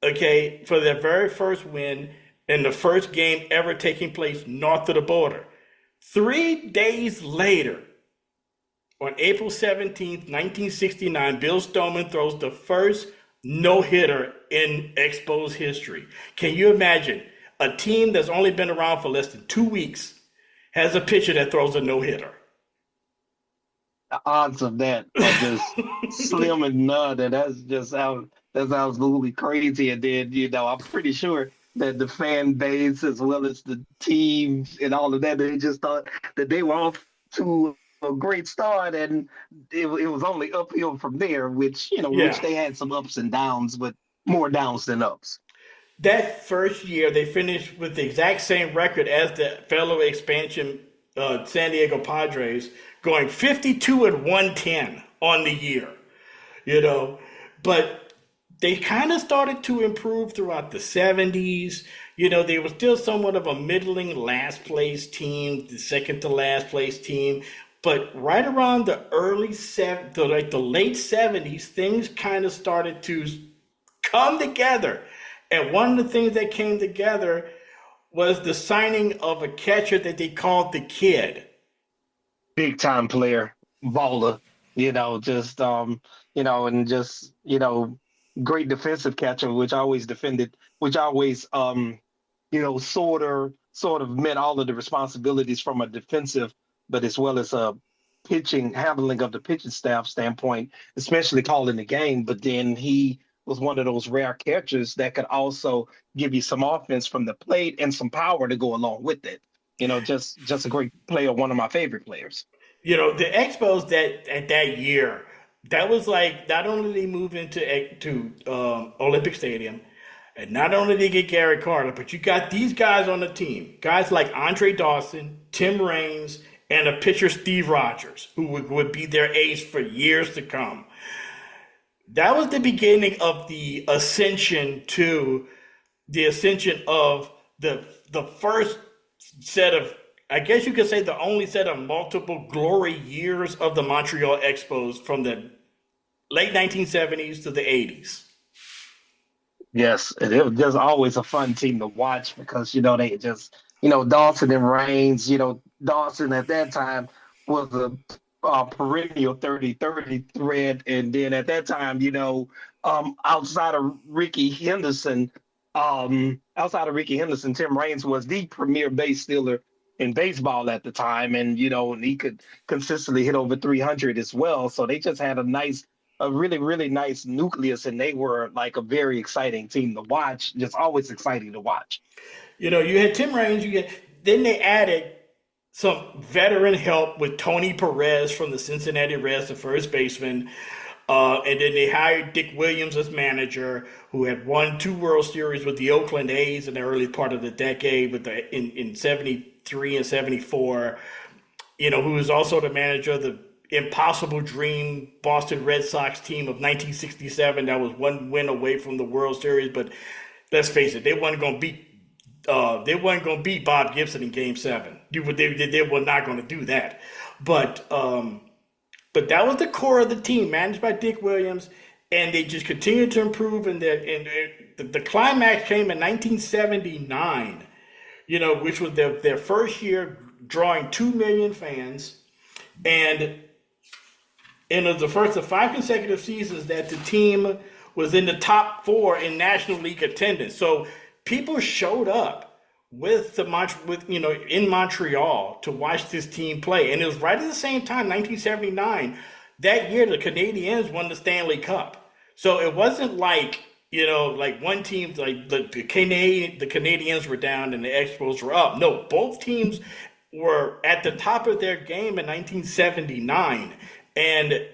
okay, for their very first win in the first game ever taking place north of the border. 3 days later, on April 17th, 1969, Bill Stoneman throws the first no-hitter in Expos history. Can you imagine a team that's only been around for less than 2 weeks has a pitcher that throws a no-hitter? The odds of that are just slim and none, and that's absolutely crazy. And then, I'm pretty sure that the fan base as well as the teams and all of that, they just thought that they were off to a great start, and it was only uphill from there, which they had some ups and downs, but more downs than ups. That first year, they finished with the exact same record as the fellow expansion San Diego Padres, going 52-110 on the year, But they kind of started to improve throughout the 70s. They were still somewhat of a middling last place team, the second to last place team. But right around the the late 70s, things kind of started to come together. And one of the things that came together was the signing of a catcher that they called the Kid. Big time player, baller, great defensive catcher, which always sort of met all of the responsibilities from a defensive, but as well as a handling of the pitching staff standpoint, especially calling the game. But then he was one of those rare catchers that could also give you some offense from the plate and some power to go along with it. Just a great player, one of my favorite players. The Expos that year, that was like, not only did they move into Olympic Stadium, and not only did they get Gary Carter, but you got these guys on the team, guys like Andre Dawson, Tim Raines, and a pitcher, Steve Rogers, who would be their ace for years to come. That was the beginning of the ascension of the first set of, I guess you could say, the only set of multiple glory years of the Montreal Expos from the late 1970s to the 80s. Yes, and it was just always a fun team to watch because, they just, Dawson and Raines, Dawson at that time was a perennial 30-30 threat. And then at that time, outside of Ricky Henderson, Tim Raines was the premier base stealer in baseball at the time. And, and he could consistently hit over 300 as well. So they just had a really, really nice nucleus, and they were like a very exciting team to watch, just always exciting to watch. You had Tim Raines, then they added some veteran help with Tony Perez from the Cincinnati Reds, the first baseman. And then they hired Dick Williams as manager, who had won 2 World Series with the Oakland A's in the early part of the decade in 73 and 74, who was also the manager of the impossible dream Boston Red Sox team of 1967 that was 1 win away from the World Series. But let's face it, they weren't going to beat Bob Gibson in Game 7. They were not going to do that. But that was the core of the team, managed by Dick Williams, and they just continued to improve. And the climax came in 1979, which was their first year drawing 2 million fans. And it was the first of 5 consecutive seasons that the team was in the top 4 in National League attendance. So people showed up in Montreal to watch this team play. And it was right at the same time, 1979, that year the Canadiens won the Stanley Cup. So it wasn't like, like one team, like the Canadiens were down and the Expos were up. No, both teams were at the top of their game in 1979. And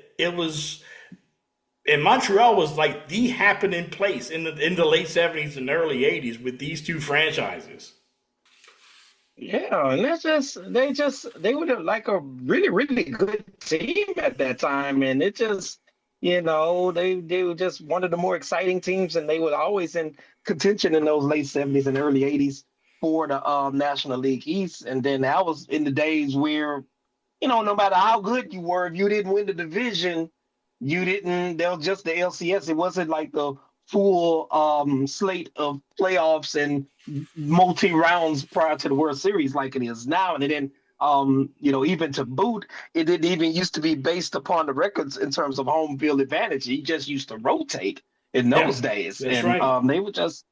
Montreal was like the happening place in the late 70s and early 80s with these 2 franchises. Yeah, and they were like a really, really good team at that time. And it just, they were just one of the more exciting teams, and they were always in contention in those late 70s and early 80s. for the National League East, and then that was in the days where no matter how good you were, if you didn't win the division, you didn't. There was just the LCS. It wasn't like the full slate of playoffs and multi rounds prior to the World Series like it is now. And then, even to boot, it didn't even used to be based upon the records in terms of home field advantage. You just used to rotate in those days, that's and right. they were just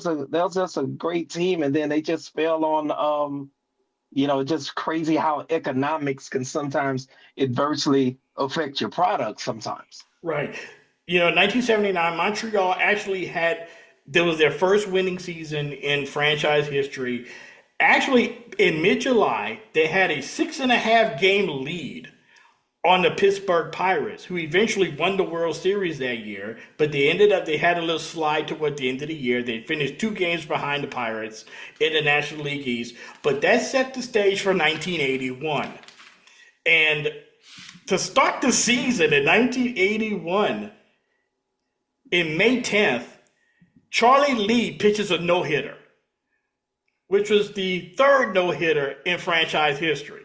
a great team, and then they just fell on just crazy how economics can sometimes adversely affect your product sometimes. Right. 1979, Montreal actually there was their first winning season in franchise history. Actually, in mid-July, they had a 6.5 game lead on the Pittsburgh Pirates, who eventually won the World Series that year, but they had a little slide toward the end of the year. They finished 2 games behind the Pirates in the National League East, but that set the stage for 1981. And to start the season in 1981, in May 10th, Charlie Lee pitches a no-hitter, which was the third no-hitter in franchise history.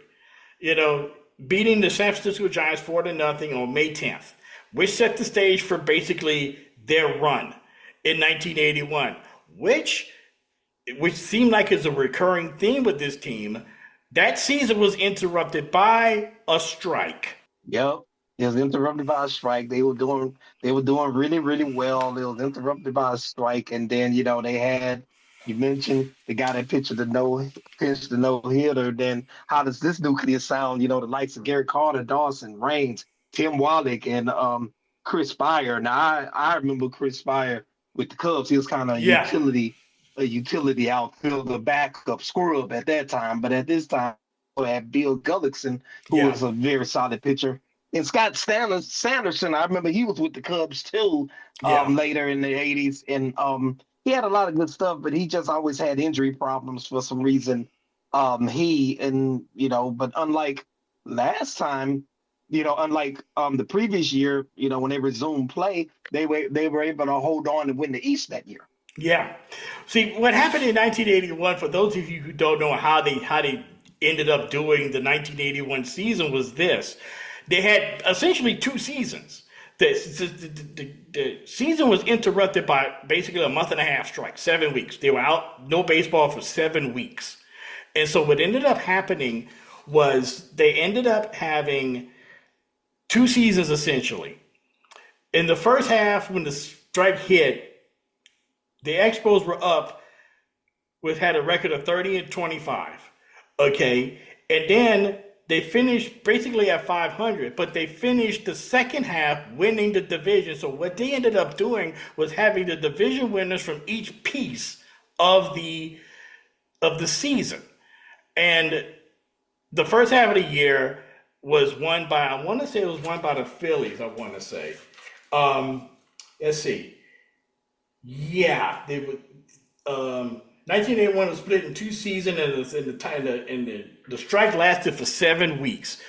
Beating the San Francisco Giants 4-0 on May 10th, which set the stage for basically their run in 1981, which seemed like is a recurring theme with this team. That season was interrupted by a strike. Yep. It was interrupted by a strike. They were doing really, really well. It was interrupted by a strike. And then, they had, you mentioned the guy that pitched the no hitter. Then how does this nucleus sound? The likes of Gary Carter, Dawson, Raines, Tim Wallach, and Chris Spire. Now I remember Chris Spire with the Cubs. He was kind of a utility outfielder, backup scrub at that time. But at this time, we had Bill Gullickson, who was a very solid pitcher. And Scott Sanderson, I remember he was with the Cubs too, later in the 80s. And he had a lot of good stuff, but he just always had injury problems for some reason. But unlike last time, unlike the previous year, when they resumed play, they were able to hold on and win the East that year. Yeah. See, what happened in 1981, for those of you who don't know how they ended up doing the 1981 season, was this. They had essentially 2 seasons. The season was interrupted by basically a month and a half strike, 7 weeks. They were out, no baseball for 7 weeks. And so what ended up happening was they ended up having 2 seasons essentially. In the first half, when the strike hit, the Expos were up had a record of 30-25. Okay. And then they finished basically at 500, but they finished the second half winning the division. So what they ended up doing was having the division winners from each piece of the season. And the first half of the year was won by, I want to say it was won by the Phillies, I want to say. Let's see. Yeah, they would. 1981 was split in 2 seasons, and the strike lasted for 7 weeks.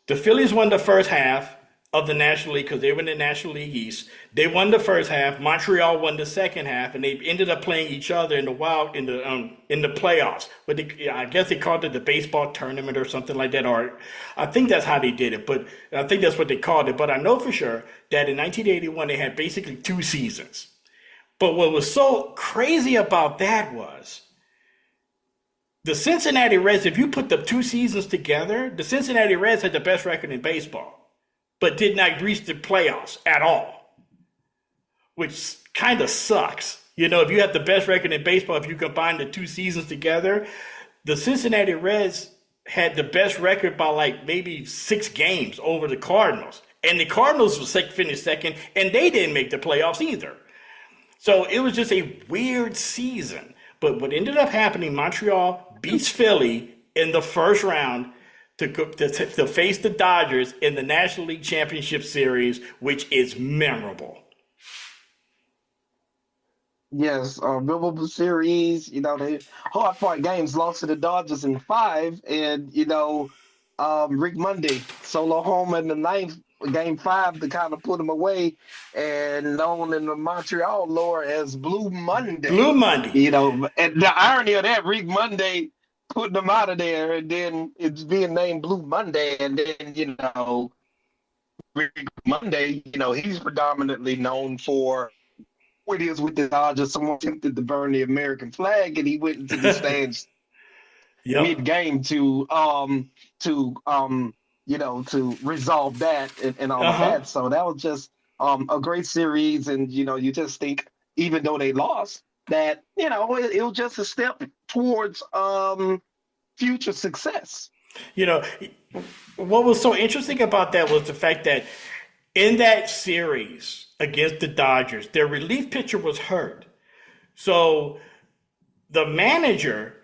The Phillies won the first half of the National League because they were in the National League East. They won the first half. Montreal won the second half, and they ended up playing each other in the playoffs. But I guess they called it the baseball tournament or something like that, or I think that's how they did it. But I think that's what they called it. But I know for sure that in 1981 they had basically 2 seasons. But what was so crazy about that was the Cincinnati Reds, if you put the 2 seasons together, the Cincinnati Reds had the best record in baseball, but did not reach the playoffs at all, which kind of sucks. If you have the best record in baseball, if you combine the 2 seasons together, the Cincinnati Reds had the best record by like maybe 6 games over the Cardinals. And the Cardinals finished second, and they didn't make the playoffs either. So it was just a weird season. But what ended up happening, Montreal beats Philly in the first round to face the Dodgers in the National League Championship Series, which is memorable. Yes, memorable series. They hard-fought games, lost to the Dodgers in 5, and Rick Monday solo home in the 9th Game 5 to kind of put him away, and known in the Montreal lore as Blue Blue Monday. Monday. And the irony of that, Rick Monday putting him out of there, and then it's being named Blue Monday, and then Rick Monday, he's predominantly known for what it is with the Dodgers. Someone attempted to burn the American flag, and he went into the stands Yep. mid-game to resolve that and all of that. So that was just a great series, and you just think, even though they lost, that it was just a step towards future success. What was so interesting about that was the fact that in that series against the Dodgers, their relief pitcher was hurt. So the manager,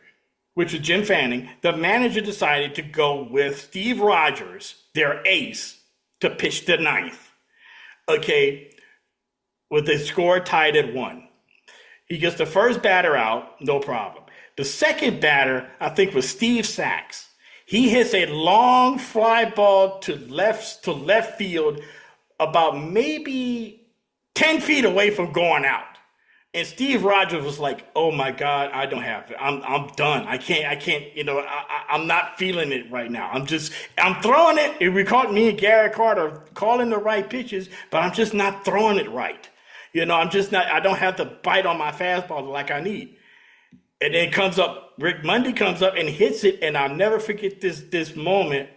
which was Jim Fanning, the manager decided to go with Steve Rogers, their ace, to pitch the ninth. Okay, with the score tied at 1. He gets the first batter out, no problem. The second batter, I think, was Steve Sachs. He hits a long fly ball to left field, about maybe 10 feet away from going out. And Steve Rogers was like, "Oh my God, I don't have it. I'm done. I can't. I'm not feeling it right now. I'm throwing it. It recalled me and Gary Carter calling the right pitches, but I'm just not throwing it right. I'm just not. I don't have the bite on my fastball like I need." And then Rick Monday comes up and hits it, and I'll never forget this moment.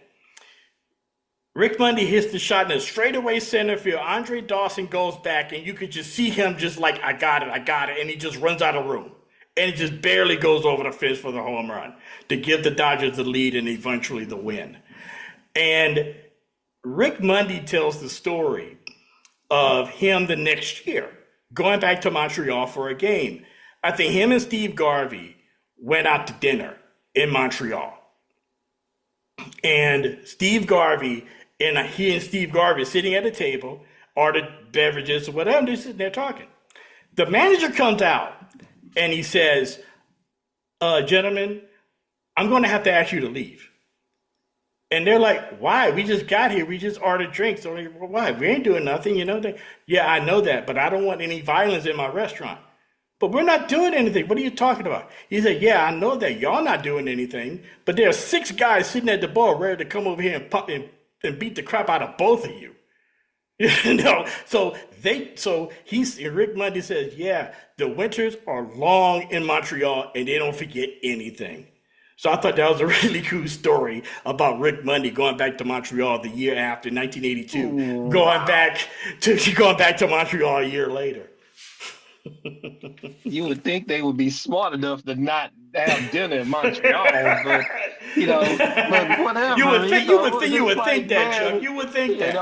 Rick Monday hits the shot in a straightaway center field. Andre Dawson goes back, and you could just see him just like, I got it. And he just runs out of room. And it just barely goes over the fence for the home run to give the Dodgers the lead and eventually the win. And Rick Monday tells the story of him the next year going back to Montreal for a game. I think him and Steve Garvey went out to dinner in Montreal. And Steve Garvey he and Steve Garvey are sitting at a table, ordered beverages or whatever, and they're sitting there talking. The manager comes out and he says, "Gentlemen, I'm going to have to ask you to leave." And they're like, "Why? We just got here. We just ordered drinks." So like, "Well, why? We ain't doing nothing, "Yeah, I know that, but I don't want any violence in my restaurant." "But we're not doing anything. What are you talking about?" He said, "Yeah, I know that y'all not doing anything, but there are 6 guys sitting at the bar ready to come over here and beat the crap out of both of you." So Rick Monday says, "Yeah, the winters are long in Montreal and they don't forget anything." So I thought that was a really cool story about Rick Monday going back to Montreal the year after 1982, going back to Montreal a year later. You would think they would be smart enough to not have dinner in Montreal, but whatever. You would think that, Chuck. You would think that.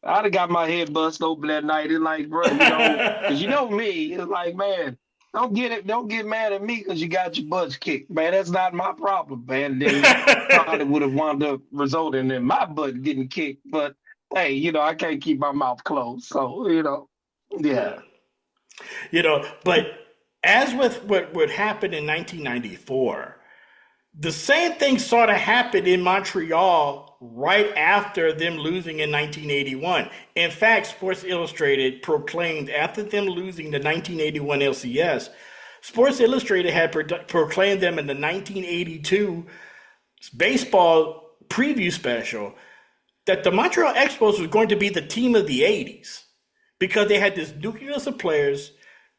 I'd have got my head bust open that night. It's like, bro, because me. It's like, man, don't get mad at me because you got your butts kicked, man. That's not my problem, man. Then probably would have wound up resulting in my butt getting kicked. But hey, I can't keep my mouth closed, so yeah. But as with what would happen in 1994, the same thing sort of happened in Montreal right after them losing in 1981. In fact, Sports Illustrated proclaimed after them losing the 1981 LCS, Sports Illustrated had proclaimed them in the 1982 baseball preview special that the Montreal Expos was going to be the team of the 80s. Because they had this nucleus of players,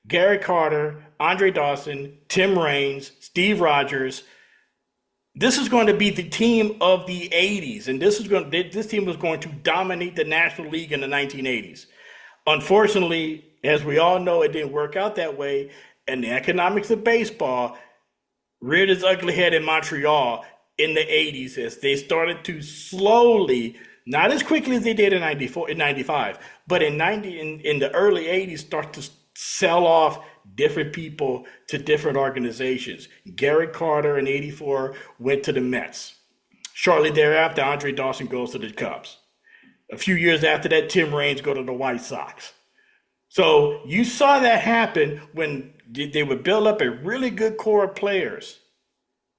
Gary Carter, Andre Dawson, Tim Raines, Steve Rogers. This is going to be the team of the 80s, and this team was going to dominate the National League in the 1980s. Unfortunately, as we all know, it didn't work out that way, and the economics of baseball reared its ugly head in Montreal in the 80s as they started to slowly, not as quickly as they did in 95, but in the early 80s, start to sell off different people to different organizations. Gary Carter in 84 went to the Mets. Shortly thereafter, Andre Dawson goes to the Cubs. A few years after that, Tim Raines go to the White Sox. So you saw that happen when they would build up a really good core of players,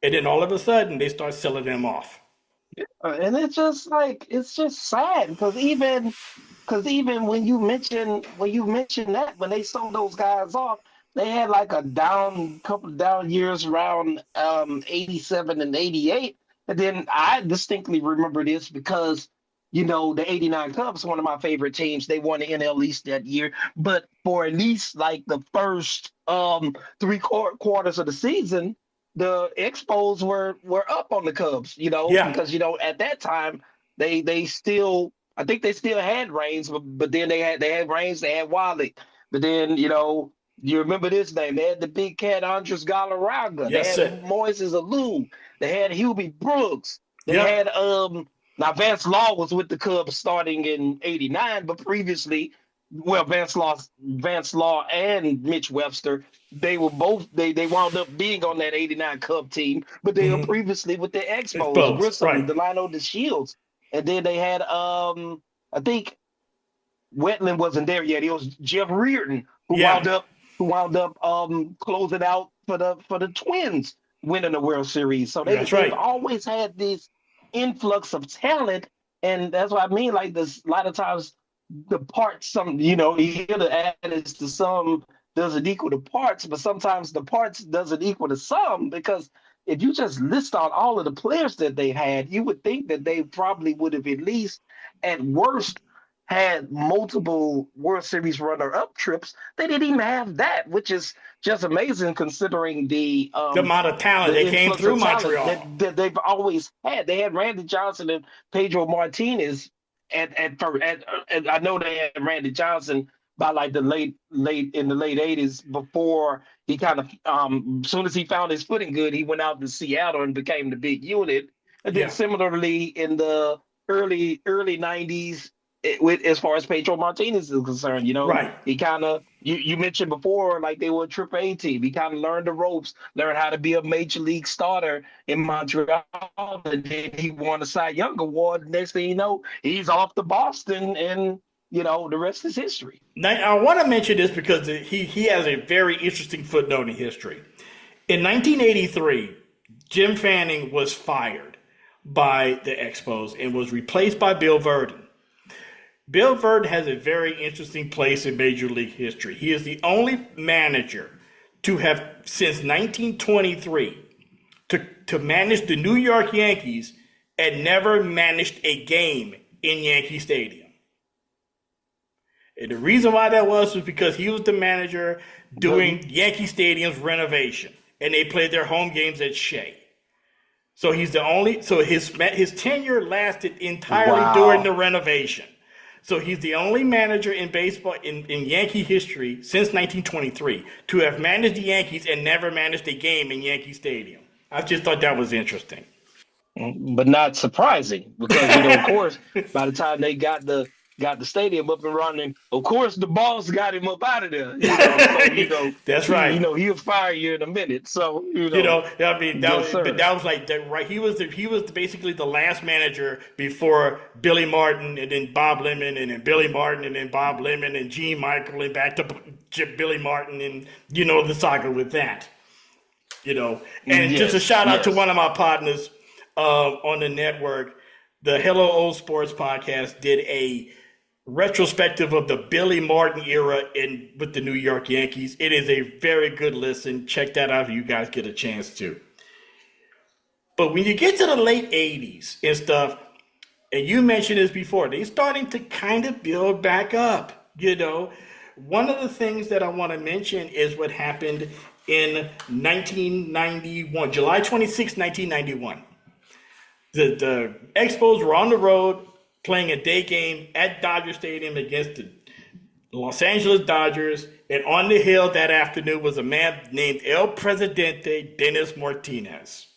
and then all of a sudden they start selling them off. And it's just like it's just sad because even when you mention that when they sold those guys off, they had like a down couple of down years around 87 and 88. And then I distinctly remember this because the 89 Cubs, one of my favorite teams, they won the NL East that year. But for at least like the first three quarters of the season, the Expos were up on the Cubs, Yeah, because at that time they still I think they still had Reigns, but then they had Reigns, they had Wally. But then, you remember this name. They had the big cat Andres Galarraga. They yes, had sir. Moises Alou. They had Hubie Brooks. They Yep. had now Vance Law was with the Cubs starting in '89, but previously, well, Vance Law and Mitch Webster, they were both they wound up being on that '89 Cub team, but they were Mm-hmm. previously with the Expos, Exposed. Grissom, Right. Delano DeShields. And then they had I think Wetland wasn't there yet. It was Jeff Reardon who Yeah, wound up closing out for the Twins winning the World Series. So that's they've right. always had this influx of talent, and that's what I mean. Like this, a lot of times the parts, you hear the adage the sum doesn't equal the parts, but sometimes the parts doesn't equal the sum because if you just list out all of the players that they had, you would think that they probably would have at least, at worst, had multiple World Series runner-up trips. They didn't even have that, which is just amazing considering the The amount of talent the that came influx through of talent Montreal. that they've always had. They had Randy Johnson and Pedro Martinez at first. And I know they had Randy Johnson by like the late in the late '80s before he kind of as soon as he found his footing good, he went out to Seattle and became the big unit. And then Yeah, similarly in the early '90s, with as far as Pedro Martinez is concerned, right. he kind of you mentioned before like they were a triple A team. He kind of learned the ropes, learned how to be a major league starter in Montreal, and then he won a Cy Young award. Next thing you know, he's off to Boston, and the rest is history. Now, I want to mention this because he has a very interesting footnote in history. In 1983, Jim Fanning was fired by the Expos and was replaced by Bill Verdon. Bill Verdon has a very interesting place in Major League history. He is the only manager to have, since 1923, to manage the New York Yankees and never managed a game in Yankee Stadium. And the reason why that was because he was the manager doing Yankee Stadium's renovation, and they played their home games at Shea. So he's the only. So his tenure lasted entirely during the renovation. So he's the only manager in baseball in Yankee history since 1923 to have managed the Yankees and never managed a game in Yankee Stadium. I just thought that was interesting. But not surprising because of course, by the time they got the stadium up and running, of course the boss got him up out of there. So That's right. he'll fire you in a minute. So I mean, yes, sir. that was like that, right. He was basically the last manager before Billy Martin, and then Bob Lemon, and then Billy Martin, and then Bob Lemon, and Gene Michael, and back to Billy Martin, and the saga with that. And just a shout out to one of my partners on the network, the Hello Old Sports podcast did a retrospective of the Billy Martin era with the New York Yankees. It is a very good listen. Check that out if you guys get a chance to. But when you get to the late 80s and stuff, and you mentioned this before, they're starting to kind of build back up. One of the things that I want to mention is what happened in 1991, July 26, 1991. The Expos were on the road playing a day game at Dodger Stadium against the Los Angeles Dodgers. And on the hill that afternoon was a man named El Presidente Dennis Martinez,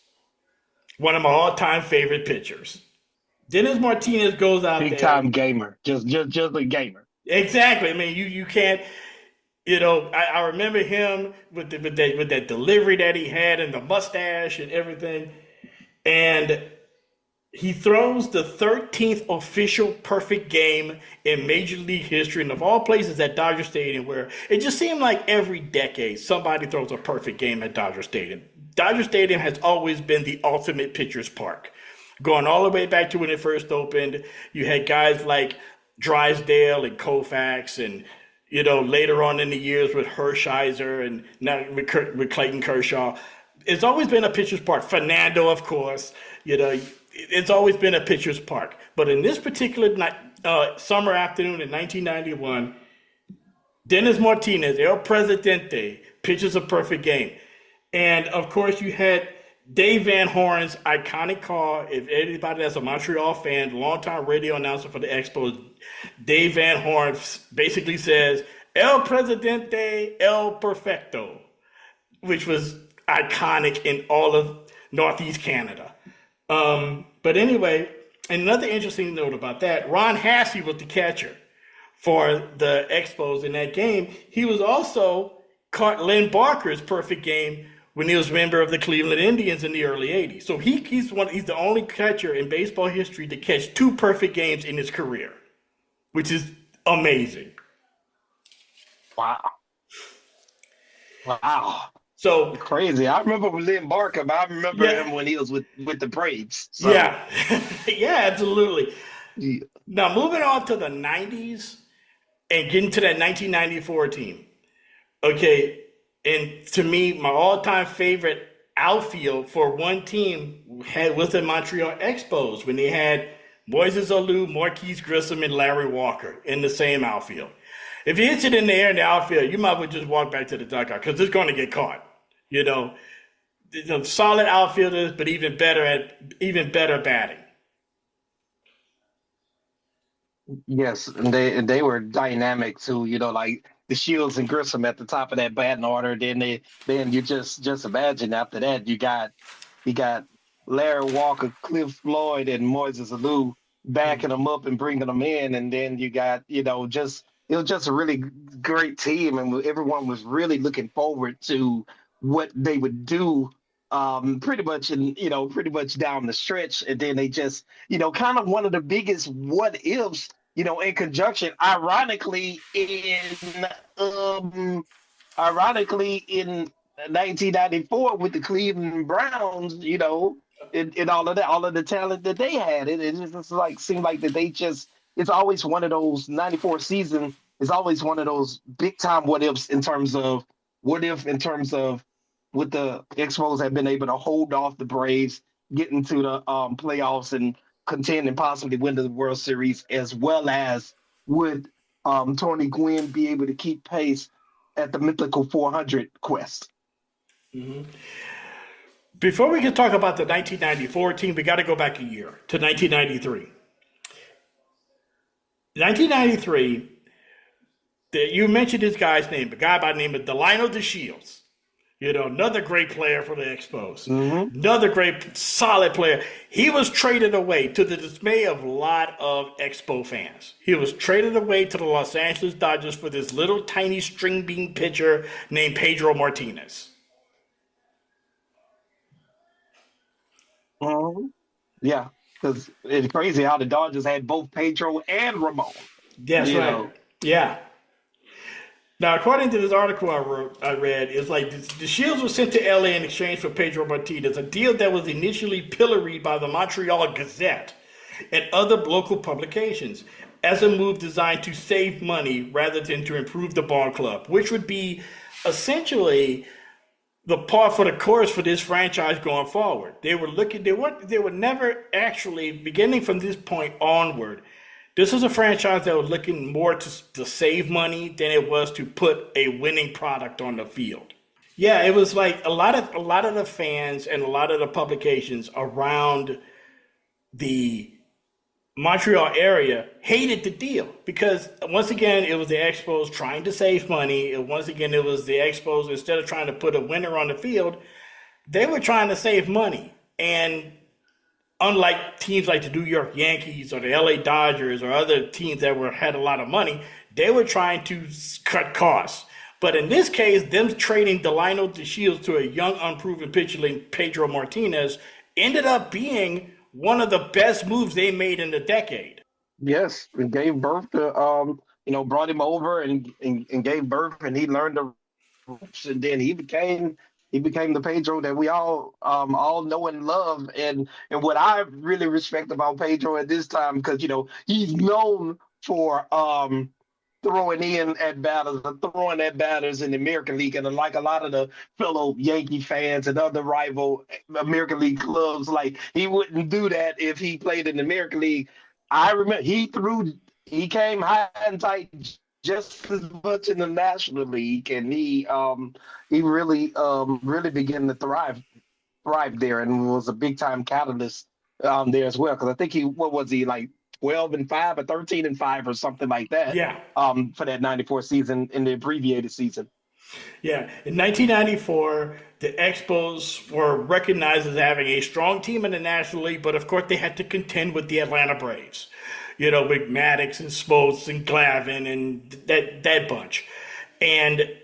one of my all-time favorite pitchers. Dennis Martinez goes out big there. time gamer, just a gamer. Exactly. I mean, you can't. I remember him with that delivery that he had and the mustache and everything, and he throws the 13th official perfect game in Major League history, and of all places at Dodger Stadium, where it just seemed like every decade somebody throws a perfect game at Dodger Stadium. Dodger Stadium has always been the ultimate pitcher's park. Going all the way back to when it first opened, you had guys like Drysdale and Koufax, and later on in the years with Hershiser, and now with Clayton Kershaw. It's always been a pitcher's park. Fernando, of course, it's always been a pitcher's park. But in this particular night, summer afternoon in 1991, Dennis Martinez, El Presidente, pitches a perfect game. And of course, you had Dave Van Horn's iconic call. If anybody that's a Montreal fan, longtime radio announcer for the Expos, Dave Van Horn basically says, El Presidente, El Perfecto, which was iconic in all of Northeast Canada. But anyway, another interesting note about that, Ron Hassey was the catcher for the Expos in that game. He was also caught Lynn Barker's perfect game when he was a member of the Cleveland Indians in the early 80s. So he's the only catcher in baseball history to catch 2 perfect games in his career, which is amazing. Wow. Wow. So crazy. I remember with Lynn Barker, but I remember him when he was with the Braves. So. Yeah. Yeah, absolutely. Yeah. Now, moving on to the 90s and getting to that 1994 team. Okay, and to me, my all-time favorite outfield for one team was the Montreal Expos when they had Moises Alou, Marquise Grissom, and Larry Walker in the same outfield. If you hit it in the air in the outfield, you might as well just walk back to the dugout because it's going to get caught. Solid outfielders, but even better batting. Yes, and they were dynamic too. Like the Shields and Grissom at the top of that batting order. Then you just imagine after that you got Larry Walker, Cliff Floyd, and Moises Alou backing them up and bringing them in, and then you got it was just a really great team, and everyone was really looking forward to what they would do. Pretty much down the stretch, and then they just kind of one of the biggest what ifs. In conjunction, ironically in 1994 with the Cleveland Browns, and all of that, all of the talent that they had, it just like seemed like that it's always one of those 94 season is always one of those big time what ifs in terms of what the Expos have been able to hold off the Braves, get into the playoffs and contend and possibly win the World Series, as well as would Tony Gwynn be able to keep pace at the mythical 400 quest. Mm-hmm. Before we can talk about the 1994 team, we got to go back a year to 1993. 1993, you mentioned this guy's name, a guy by the name of Delino DeShields. Another great player for the Expos. Mm-hmm. Another great, solid player. He was traded away to the dismay of a lot of Expo fans. He was traded away to the Los Angeles Dodgers for this little tiny string bean pitcher named Pedro Martinez. Yeah, because it's crazy how the Dodgers had both Pedro and Ramon. That's right. Yeah. Now, according to this article I read, it's like the Shields were sent to LA in exchange for Pedro Martinez, a deal that was initially pilloried by the Montreal Gazette and other local publications as a move designed to save money rather than to improve the ball club, which would be essentially the par for the course for this franchise going forward. They were never actually, beginning from this point onward, this was a franchise that was looking more to save money than it was to put a winning product on the field. Yeah, it was like a lot of the fans and a lot of the publications around the Montreal area hated the deal because once again it was the Expos trying to save money. Once again it was the Expos, instead of trying to put a winner on the field, they were trying to save money. And unlike teams like the New York Yankees or the LA Dodgers or other teams that had a lot of money, they were trying to cut costs. But in this case, them trading Delino DeShields to a young, unproven pitcher named Pedro Martinez ended up being one of the best moves they made in the decade. Yes, and gave birth to, brought him over and gave birth, and he learned the ropes, and then he became He became the Pedro that we all know and love. And what I really respect about Pedro at this time, because he's known for throwing in at batters, throwing at batters in the American League, and like a lot of the fellow Yankee fans and other rival American League clubs, like he wouldn't do that if he played in the American League. I remember he came high and tight just as much in the National League, and he really began to thrive there, and was a big time catalyst there as well. Because I think what was he, like 12-5 or 13-5 or something like that? Yeah. For that '94 season, in the abbreviated season. Yeah. In 1994, the Expos were recognized as having a strong team in the National League, but of course they had to contend with the Atlanta Braves. With Maddox and Smoltz and Glavine and that bunch. And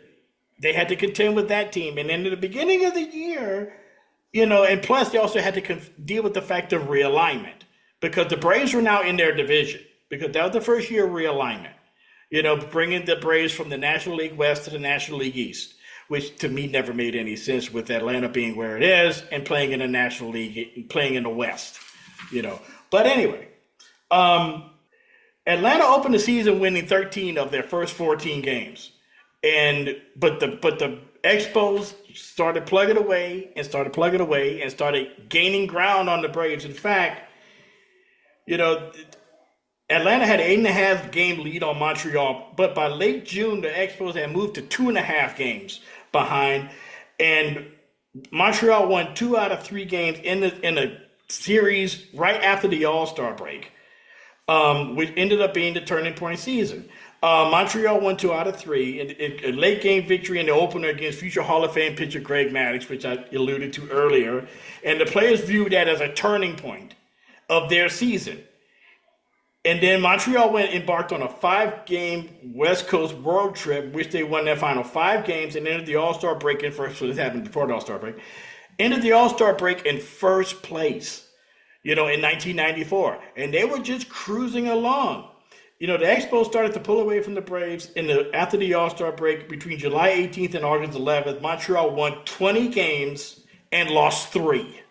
they had to contend with that team. And then at the beginning of the year, and plus they also had to deal with the fact of realignment, because the Braves were now in their division, because that was the first year of realignment. Bringing the Braves from the National League West to the National League East, which to me never made any sense, with Atlanta being where it is and playing in the National League, playing in the West. But anyway. Atlanta opened the season winning 13 of their first 14 games, but the Expos started plugging away and started gaining ground on the Braves. In fact, Atlanta had an 8.5 game lead on Montreal, but by late June, the Expos had moved to 2.5 games behind, and Montreal won 2 out of 3 games in a series right after the All-Star break, which ended up being the turning point season. Montreal won 2 out of 3, and a late game victory in the opener against future Hall of Fame pitcher Greg Maddux, which I alluded to earlier. And the players viewed that as a turning point of their season. And then Montreal embarked on a 5-game West Coast road trip, which they won their final 5 games and entered the All-Star break in first. So this happened before the All-Star break. Entered the All-Star break in first place, in 1994. And they were just cruising along. The Expos started to pull away from the Braves after the All-Star break between July 18th and August 11th. Montreal won 20 games and lost 3.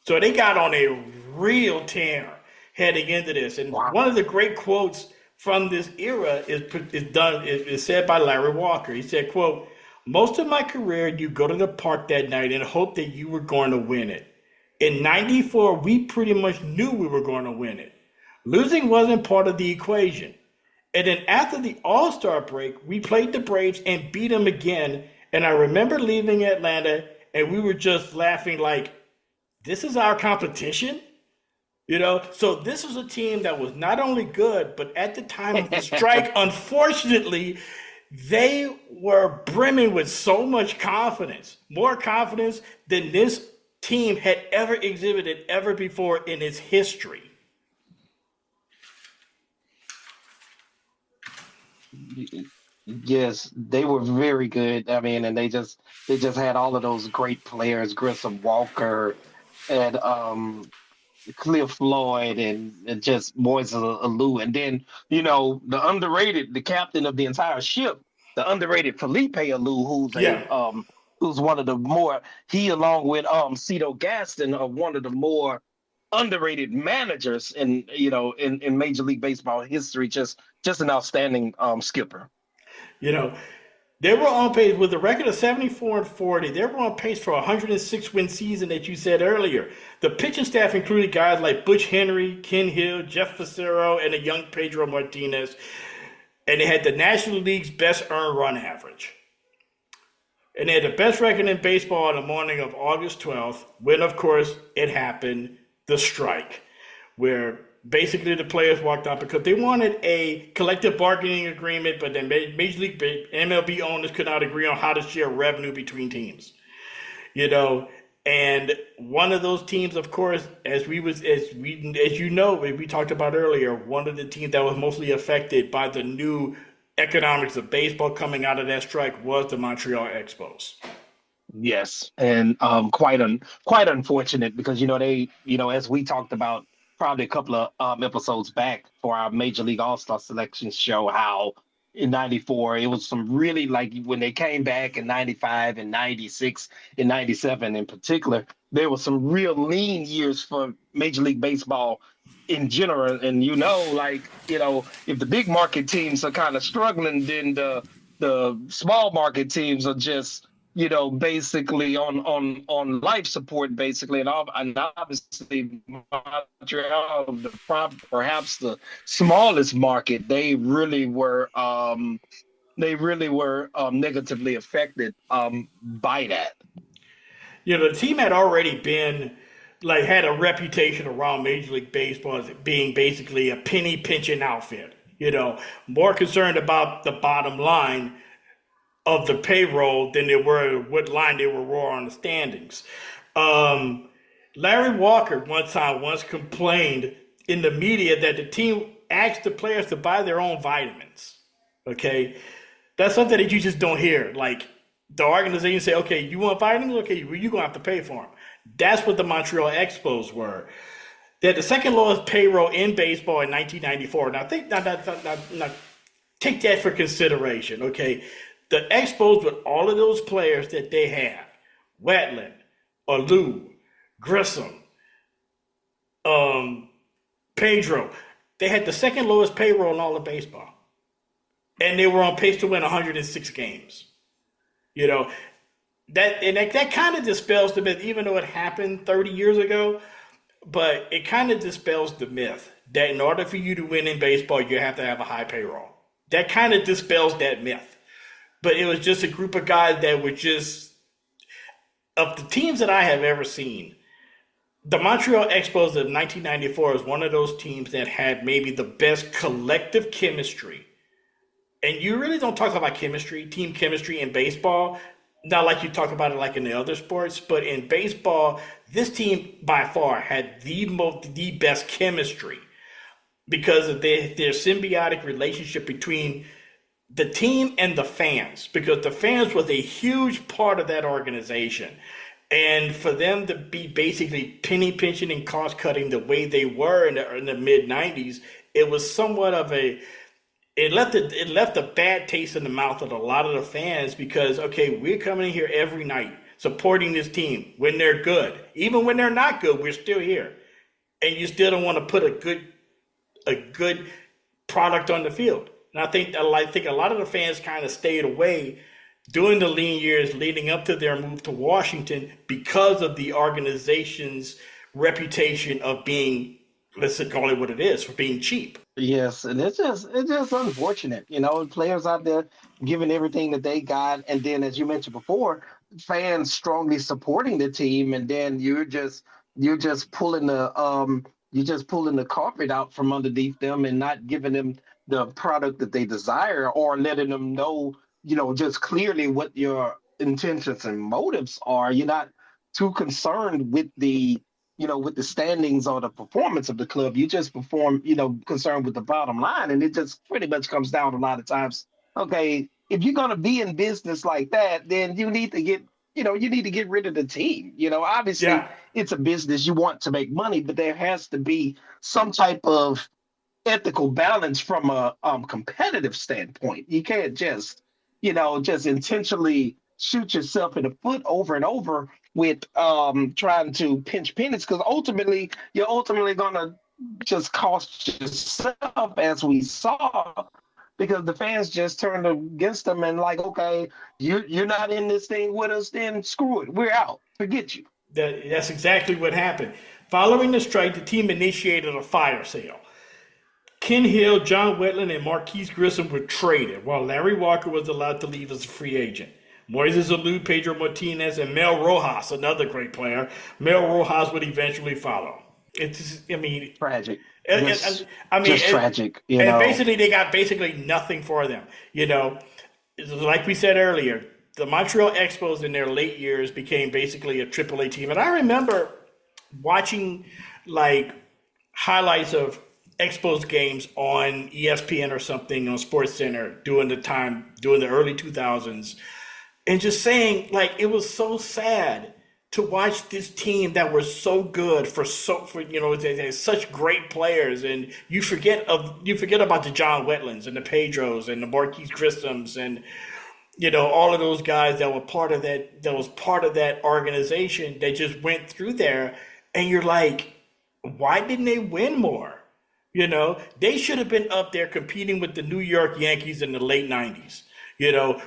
So they got on a real tear heading into this. And one of the great quotes from this era is said by Larry Walker. He said, quote, "Most of my career, you go to the park that night and hope that you were going to win it. In 94, we pretty much knew we were going to win it. Losing wasn't part of the equation. And then after the All-Star break, we played the Braves and beat them again. And I remember leaving Atlanta and we were just laughing like, this is our competition?" So this was a team that was not only good, but at the time of the strike, unfortunately, they were brimming with so much confidence, more confidence than this team had ever exhibited ever before in its history. Yes, they were very good. I mean, and they just had all of those great players, Grissom, Walker, and Cliff Floyd, and just Moises Alou. And then, the captain of the entire ship, the underrated Felipe Alou, who's one of the more, he along with Cito Gaston are one of the more underrated managers in Major League Baseball history. Just an outstanding skipper. They were on pace with a record of 74-40. They were on pace for a 106-win season that you said earlier. The pitching staff included guys like Butch Henry, Ken Hill, Jeff Facero, and a young Pedro Martinez. And they had the National League's best earned run average. And they had the best record in baseball on the morning of August 12th, when, of course, it happened, the strike, where basically the players walked out because they wanted a collective bargaining agreement, but then Major League MLB owners could not agree on how to share revenue between teams. And one of those teams, of course, as we talked about earlier, one of the teams that was mostly affected by the new economics of baseball coming out of that strike was the Montreal Expos. Yes, and quite unfortunate because they as we talked about probably a couple of episodes back for our Major League All-Star selection show, how in 94. It was some really, like, when they came back in 95 and 96 and 97 in particular, there were some real lean years for Major League Baseball in general. And, like, if the big market teams are kind of struggling, then the small market teams are just, basically on life support, basically. And obviously Montreal, perhaps the smallest market, they really were negatively affected by that. The team had already been had a reputation around Major League Baseball as being basically a penny pinching outfit. More concerned about the bottom line of the payroll than they were what line they were on the standings. Larry Walker once complained in the media that the team asked the players to buy their own vitamins. Okay, that's something that you just don't hear. Like, the organization say, okay, you want vitamins? Okay, well, you're going to have to pay for them. That's what the Montreal Expos were. They had the second lowest payroll in baseball in 1994. Now, take that for consideration, okay? The Expos, with all of those players that they have, Wetland, Alou, Grissom, Pedro, they had the second lowest payroll in all of baseball. And they were on pace to win 106 games. That kind of dispels the myth, even though it happened 30 years ago. But it kind of dispels the myth that in order for you to win in baseball, you have to have a high payroll. That kind of dispels that myth. But it was just a group of guys that were just, of the teams that I have ever seen, the Montreal Expos of 1994 is one of those teams that had maybe the best collective chemistry. And you really don't talk about chemistry, team chemistry in baseball, not like you talk about it like in the other sports, but in baseball, this team by far had the best chemistry because of their symbiotic relationship between the team and the fans, because the fans was a huge part of that organization. And for them to be basically penny pinching and cost cutting the way they were in the mid 90s, it was somewhat of it left a bad taste in the mouth of a lot of the fans because, okay, we're coming in here every night supporting this team when they're good. Even when they're not good, we're still here. And you still don't want to put a good product on the field. And I think a lot of the fans kind of stayed away during the lean years leading up to their move to Washington because of the organization's reputation of being, let's call it what it is, for being cheap. Yes, and it's just unfortunate, players out there giving everything that they got, and then, as you mentioned before, fans strongly supporting the team, and then you're just pulling the carpet out from underneath them and not giving them the product that they desire, or letting them know, just clearly what your intentions and motives are. You're not too concerned with the standings or the performance of the club. You just concerned with the bottom line. And it just pretty much comes down a lot of times. Okay, if you're going to be in business like that, then you need to get rid of the team. Obviously It's a business. You want to make money, but there has to be some type of ethical balance from a competitive standpoint. You can't just intentionally shoot yourself in the foot over and over with trying to pinch pennies, because you're ultimately going to just cost yourself, as we saw, because the fans just turned against them and like, okay, you're not in this thing with us, then screw it, we're out, forget you. That's exactly what happened. Following the strike, the team initiated a fire sale. Ken Hill, John Wetland, and Marquise Grissom were traded, while Larry Walker was allowed to leave as a free agent. Moises Alou, Pedro Martinez, and Mel Rojas, another great player. Mel Rojas would eventually follow. Tragic. Just tragic. And basically, they got nothing for them. Like we said earlier, the Montreal Expos in their late years became basically a AAA team. And I remember watching highlights of Expos games on ESPN or something on SportsCenter during the early 2000s. And just saying, it was so sad to watch this team that was so good they had such great players, and you forget about the John Wetlands and the Pedros and the Marquise Grissoms and all of those guys that were part of that organization that just went through there, and you're like, why didn't they win more? They should have been up there competing with the New York Yankees in the late '90s.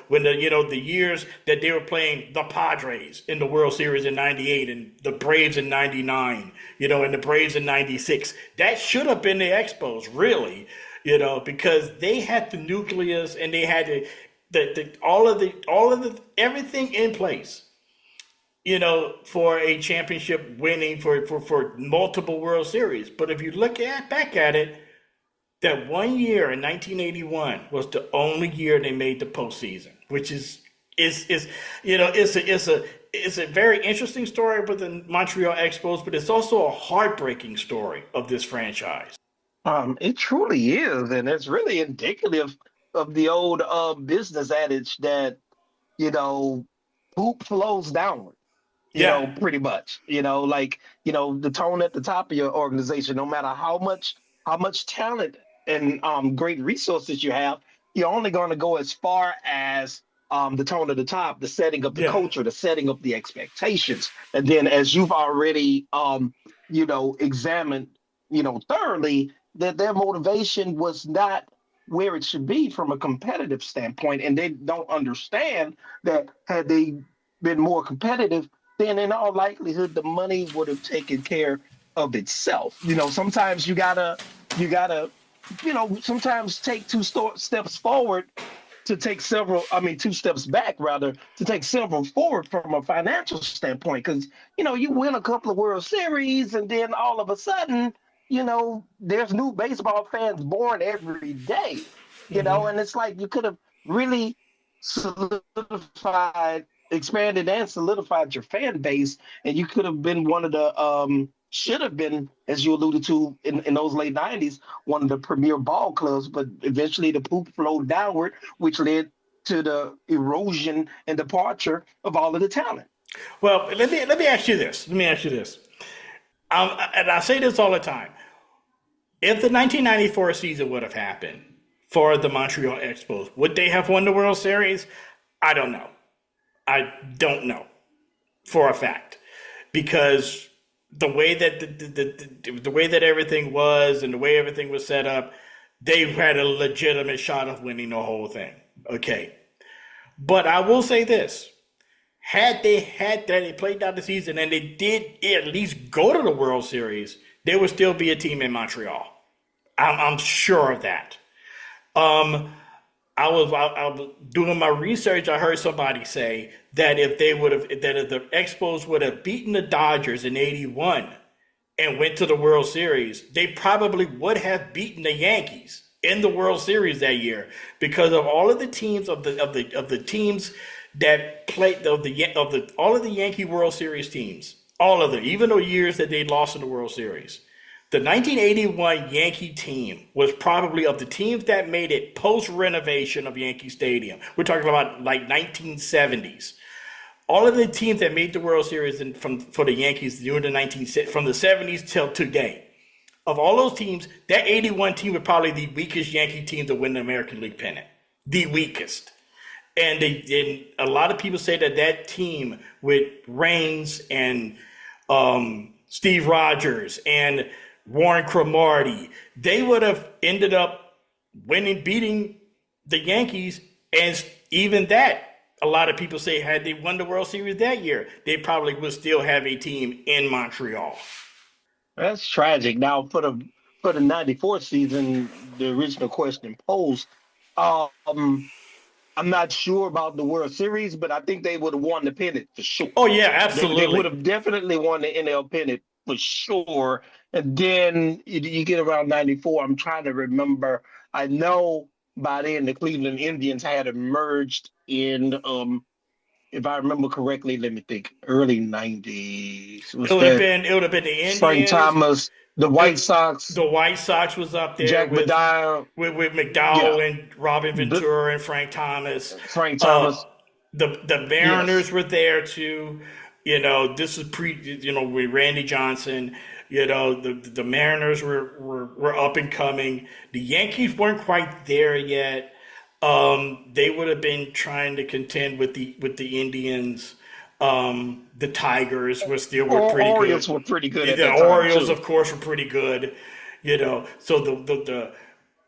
When the years that they were playing the Padres in the World Series in '98 and the Braves in '99, and the Braves in '96. That should have been the Expos, really, because they had the nucleus and they had all of the everything in place, for a championship winning for multiple World Series. But if you look back at it, that one year in 1981 was the only year they made the postseason, which is it's a very interesting story with the Montreal Expos, but it's also a heartbreaking story of this franchise. It truly is, and it's really indicative of the old business adage that poop flows downward. Pretty much. The tone at the top of your organization, no matter how much talent and great resources you have, you're only going to go as far as the tone of the top, the setting of the culture, the setting of the expectations. And then as you've already, examined, thoroughly, that their motivation was not where it should be from a competitive standpoint. And they don't understand that had they been more competitive, then in all likelihood, the money would have taken care of itself. Sometimes you gotta, sometimes take two steps forward to take two steps back rather, to take several forward from a financial standpoint. Because, you win a couple of World Series and then all of a sudden, there's new baseball fans born every day, and it's like you could have really expanded and solidified your fan base, and you could have been one of the should have been, as you alluded to in those late '90s, one of the premier ball clubs. But eventually the poop flowed downward, which led to the erosion and departure of all of the talent. Well, let me ask you this. And I say this all the time. If the 1994 season would have happened for the Montreal Expos, would they have won the World Series? I don't know. I don't know for a fact, because the way that the way that everything was and the way everything was set up, they had a legitimate shot of winning the whole thing. Okay, but I will say this: had they played out the season and they did at least go to the World Series, there would still be a team in Montreal. I'm sure of that. I was doing my research. I heard somebody say that if the Expos would have beaten the Dodgers in '81 and went to the World Series, they probably would have beaten the Yankees in the World Series that year, because of all of the teams of the teams that played all of the Yankee World Series teams, all of them, even the years that they lost in the World Series. The 1981 Yankee team was probably, of the teams that made it post-renovation of Yankee Stadium, we're talking about like 1970s. All of the teams that made the World Series for the Yankees during from the 70s till today, of all those teams, that 81 team was probably the weakest Yankee team to win the American League pennant. The weakest. And a lot of people say that team with Raines and Steve Rogers and Warren Cromartie, they would have ended up beating the Yankees. And even that, a lot of people say, had they won the World Series that year, they probably would still have a team in Montreal. That's tragic. Now, for the '94 season, the original question posed, I'm not sure about the World Series, but I think they would have won the pennant for sure. Oh, yeah, absolutely. They would have definitely won the NL pennant for sure. And then you get around '94. I'm trying to remember. I know by then the Cleveland Indians had emerged in, if I remember correctly, let me think, early '90s. It would have been the Indians. Frank Thomas, the White Sox. The White Sox was up there. Jack McDowell. With McDowell and Robin Ventura and Frank Thomas. Frank Thomas. The Mariners were there too. This is with Randy Johnson. The Mariners were up and coming. The Yankees weren't quite there yet. They would have been trying to contend with the Indians. The Tigers were pretty good. Orioles were pretty good at the that time, Orioles, too. of course, were pretty good. So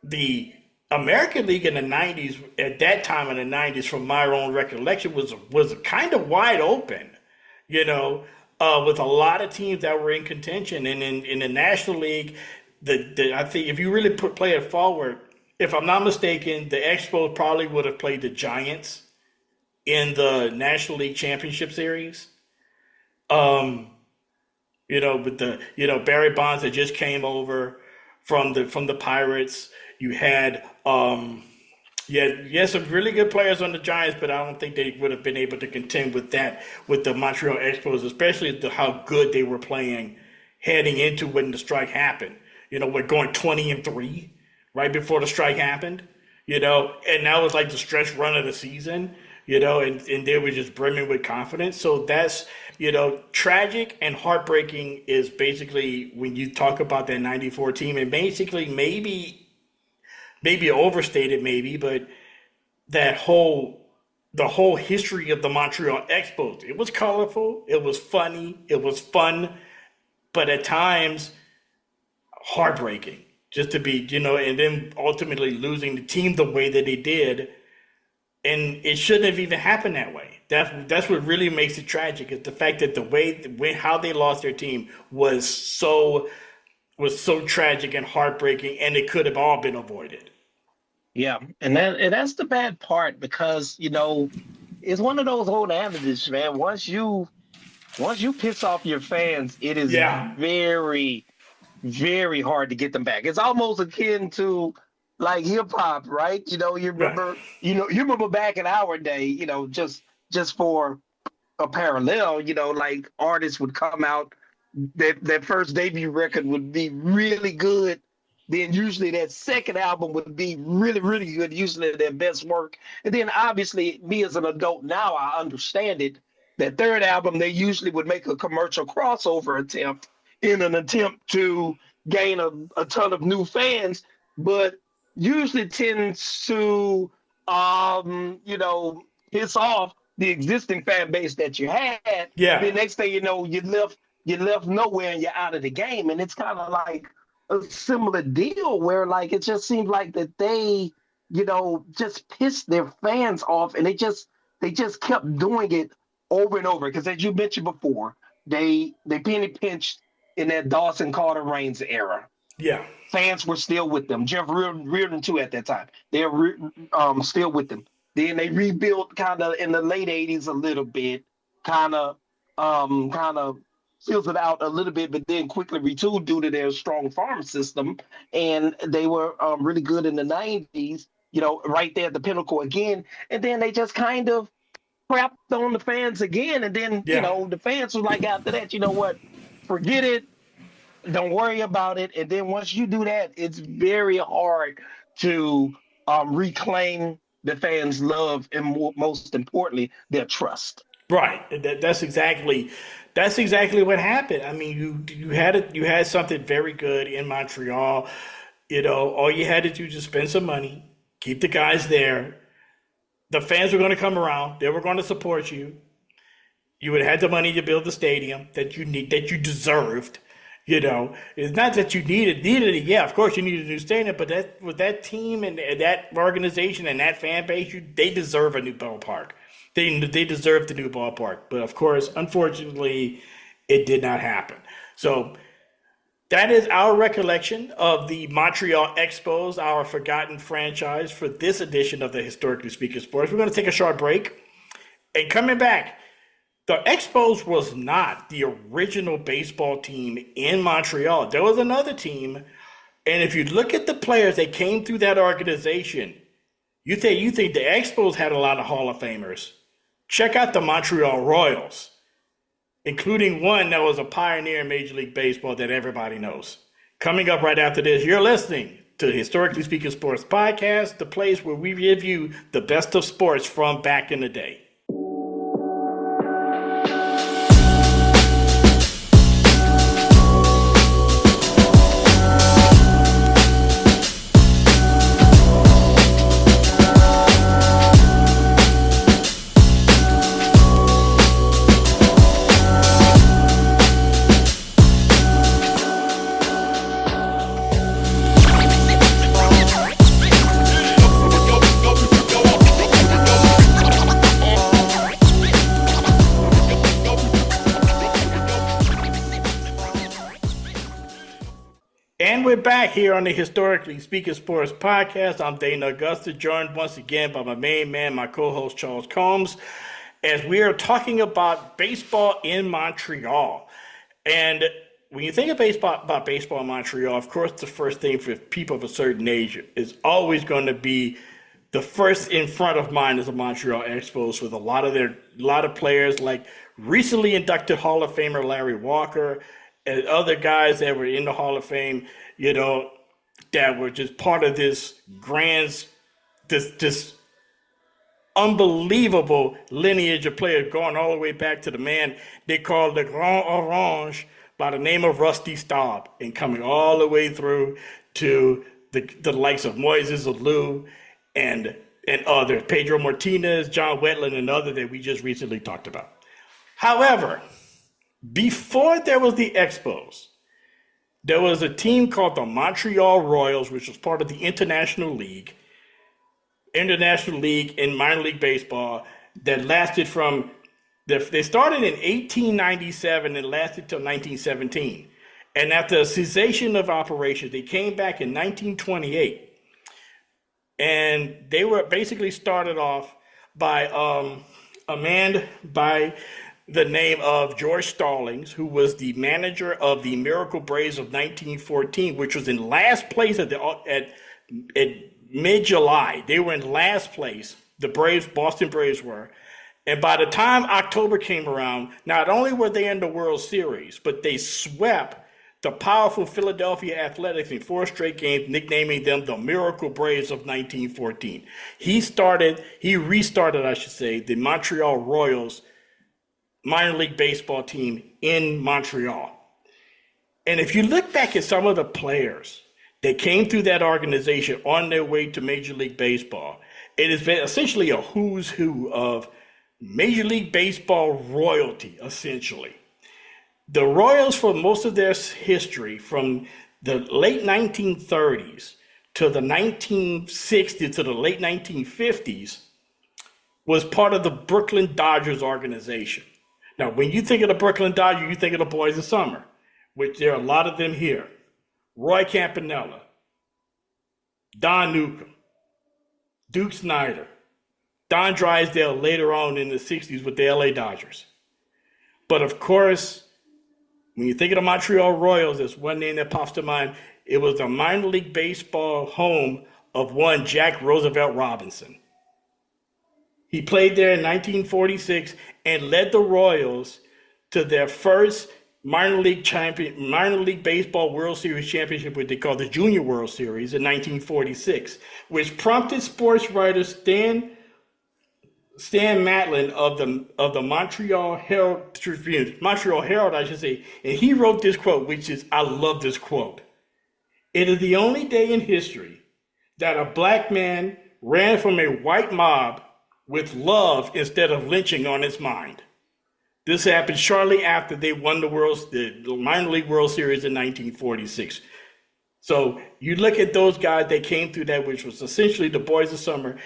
the American League in the 90s, at that time in the 90s, from my own recollection, was kind of wide open, with a lot of teams that were in contention. And in the National League, I think if you really play it forward, if I'm not mistaken, the Expos probably would have played the Giants in the National League Championship Series. With Barry Bonds that just came over from the Pirates. You had some really good players on the Giants, but I don't think they would have been able to contend with the Montreal Expos, especially how good they were playing heading into when the strike happened. We're going 20-3 right before the strike happened, and that was like the stretch run of the season, and they were just brimming with confidence. So that's, tragic and heartbreaking is basically when you talk about that 94 team, and basically maybe overstated, but the whole history of the Montreal Expos, it was colorful, it was funny, it was fun, but at times heartbreaking just to be, and then ultimately losing the team the way that they did. And it shouldn't have even happened that way. That's what really makes it tragic, is the fact that how they lost their team was so tragic and heartbreaking, and it could have all been avoided. Yeah, and that's the bad part, because it's one of those old adages, man. Once you piss off your fans, it is very, very hard to get them back. It's almost akin to like hip hop, right? You remember, you remember back in our day, just for a parallel, like artists would come out, that first debut record would be really good. Then usually that second album would be really, really good, usually their best work. And then obviously, me as an adult now, I understand it. That third album, they usually would make a commercial crossover attempt in an attempt to gain a ton of new fans, but usually tends to, piss off the existing fan base that you had. Yeah. The next thing you know, you left nowhere and you're out of the game. And it's kind of like a similar deal where, like, it just seems like that they, just pissed their fans off, and they just kept doing it over and over. Because as you mentioned before, they penny pinched in that Dawson Carter Reigns era. Yeah. Fans were still with them. Jeff Reardon too at that time. They're still with them. Then they rebuilt kind of in the late 80s a little bit, kind of fizzled out a little bit, but then quickly retooled due to their strong farm system. And they were really good in the 90s, right there at the pinnacle again. And then they just kind of crapped on the fans again. And then, the fans were like, after that, you know what, forget it. Don't worry about it. And then once you do that, it's very hard to reclaim the fans' love and most importantly, their trust. Right. That's exactly what happened. I mean, you had something very good in Montreal. All you had to do was just spend some money, keep the guys there. The fans were going to come around. They were going to support you. You would have had the money to build the stadium that you deserved. It's not that you needed it. Yeah, of course you needed a new stadium, but with that team and that organization and that fan base, they deserve a new ballpark. They deserve the new ballpark. But of course, unfortunately, it did not happen. So that is our recollection of the Montreal Expos, our forgotten franchise, for this edition of the Historically Speaking Sports. We're going to take a short break. And coming back, the Expos was not the original baseball team in Montreal. There was another team, and if you look at the players that came through that organization, you think the Expos had a lot of Hall of Famers. Check out the Montreal Royals, including one that was a pioneer in Major League Baseball that everybody knows. Coming up right after this, you're listening to the Historically Speaking Sports Podcast, the place where we review the best of sports from back in the day. back here on the Historically Speaking Sports Podcast. I'm Dana Augusta, joined once again by my main man, my co-host Charles Combs, as we are talking about baseball in Montreal. And when you think of about baseball in Montreal, of course, the first thing for people of a certain age is always going to be the first in front of mind is the Montreal Expos, with a lot of players like recently inducted Hall of Famer Larry Walker and other guys that were in the Hall of Fame, that were just part of this this unbelievable lineage of players going all the way back to the man they called the Grand Orange by the name of Rusty Staub, and coming all the way through to the likes of Moises Alou and others, Pedro Martinez, John Wetland, and others that we just recently talked about. However, before there was the Expos, there was a team called the Montreal Royals, which was part of the International League in minor league baseball that lasted from, they started in 1897 and lasted till 1917. And after a cessation of operations, they came back in 1928. And they were basically started off by a man by the name of George Stallings, who was the manager of the Miracle Braves of 1914, which was in last place at mid-July. They were in last place. The Braves, Boston Braves were. And by the time October came around, not only were they in the World Series, but they swept the powerful Philadelphia Athletics in 4 straight games, nicknaming them the Miracle Braves of 1914. He restarted, the Montreal Royals minor league baseball team in Montreal. And if you look back at some of the players that came through that organization on their way to Major League Baseball, it has been essentially a who's who of Major League Baseball royalty, essentially. The Royals, for most of their history, from the late 1930s to the 1960s to the late 1950s, was part of the Brooklyn Dodgers organization. Now, when you think of the Brooklyn Dodgers, you think of the Boys of Summer, which there are a lot of them here. Roy Campanella, Don Newcomb, Duke Snider, Don Drysdale later on in the 60s with the LA Dodgers. But of course, when you think of the Montreal Royals, there's one name that pops to mind. It was the minor league baseball home of one Jack Roosevelt Robinson. He played there in 1946 and led the Royals to their first minor league baseball World Series championship, what they call the Junior World Series, in 1946, which prompted sports writer Stan Matlin of the Montreal Herald Tribune, Montreal Herald, I should say, and he wrote this quote, which is, I love this quote. "It is the only day in history that a black man ran from a white mob with love instead of lynching on his mind." This happened shortly after they won the minor league World Series in 1946. So you look at those guys that came through that, which was essentially the Boys of Summer,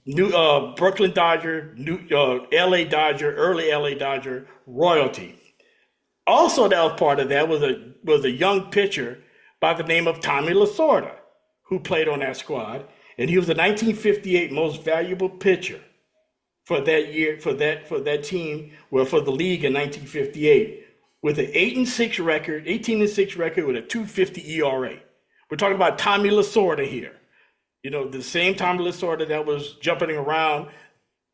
Brooklyn Dodger, LA Dodger, early LA Dodger royalty. Also, that was part of that was a young pitcher by the name of Tommy Lasorda, who played on that squad, and he was the 1958 most valuable pitcher for that year, for that team, for the league in 1958, with an 18-6 record with a 2.50 ERA. We're talking about Tommy Lasorda here. The same Tommy Lasorda that was jumping around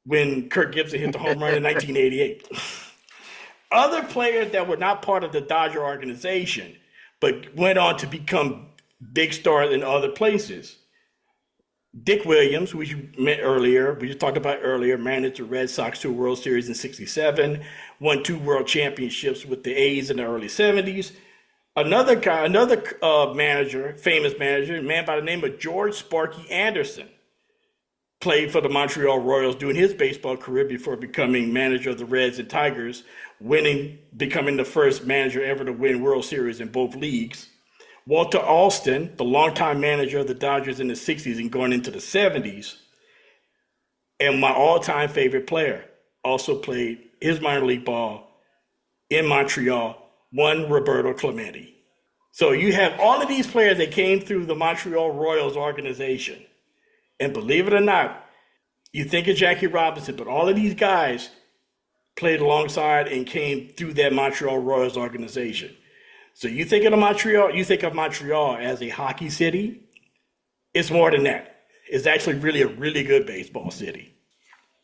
when Kirk Gibson hit the home run in 1988. Other players that were not part of the Dodger organization, but went on to become big stars in other places. Dick Williams, who we just talked about earlier, managed the Red Sox to a World Series in '67, won 2 World Championships with the A's in the early '70s. Another famous manager, a man by the name of George Sparky Anderson, played for the Montreal Royals during his baseball career before becoming manager of the Reds and Tigers, becoming the first manager ever to win World Series in both leagues. Walter Alston, the longtime manager of the Dodgers in the 60s and going into the 70s, and my all-time favorite player, also played his minor league ball in Montreal, one Roberto Clemente. So you have all of these players that came through the Montreal Royals organization. And believe it or not, you think of Jackie Robinson, but all of these guys played alongside and came through that Montreal Royals organization. So you think of Montreal as a hockey city. It's more than that. It's actually really a really good baseball city.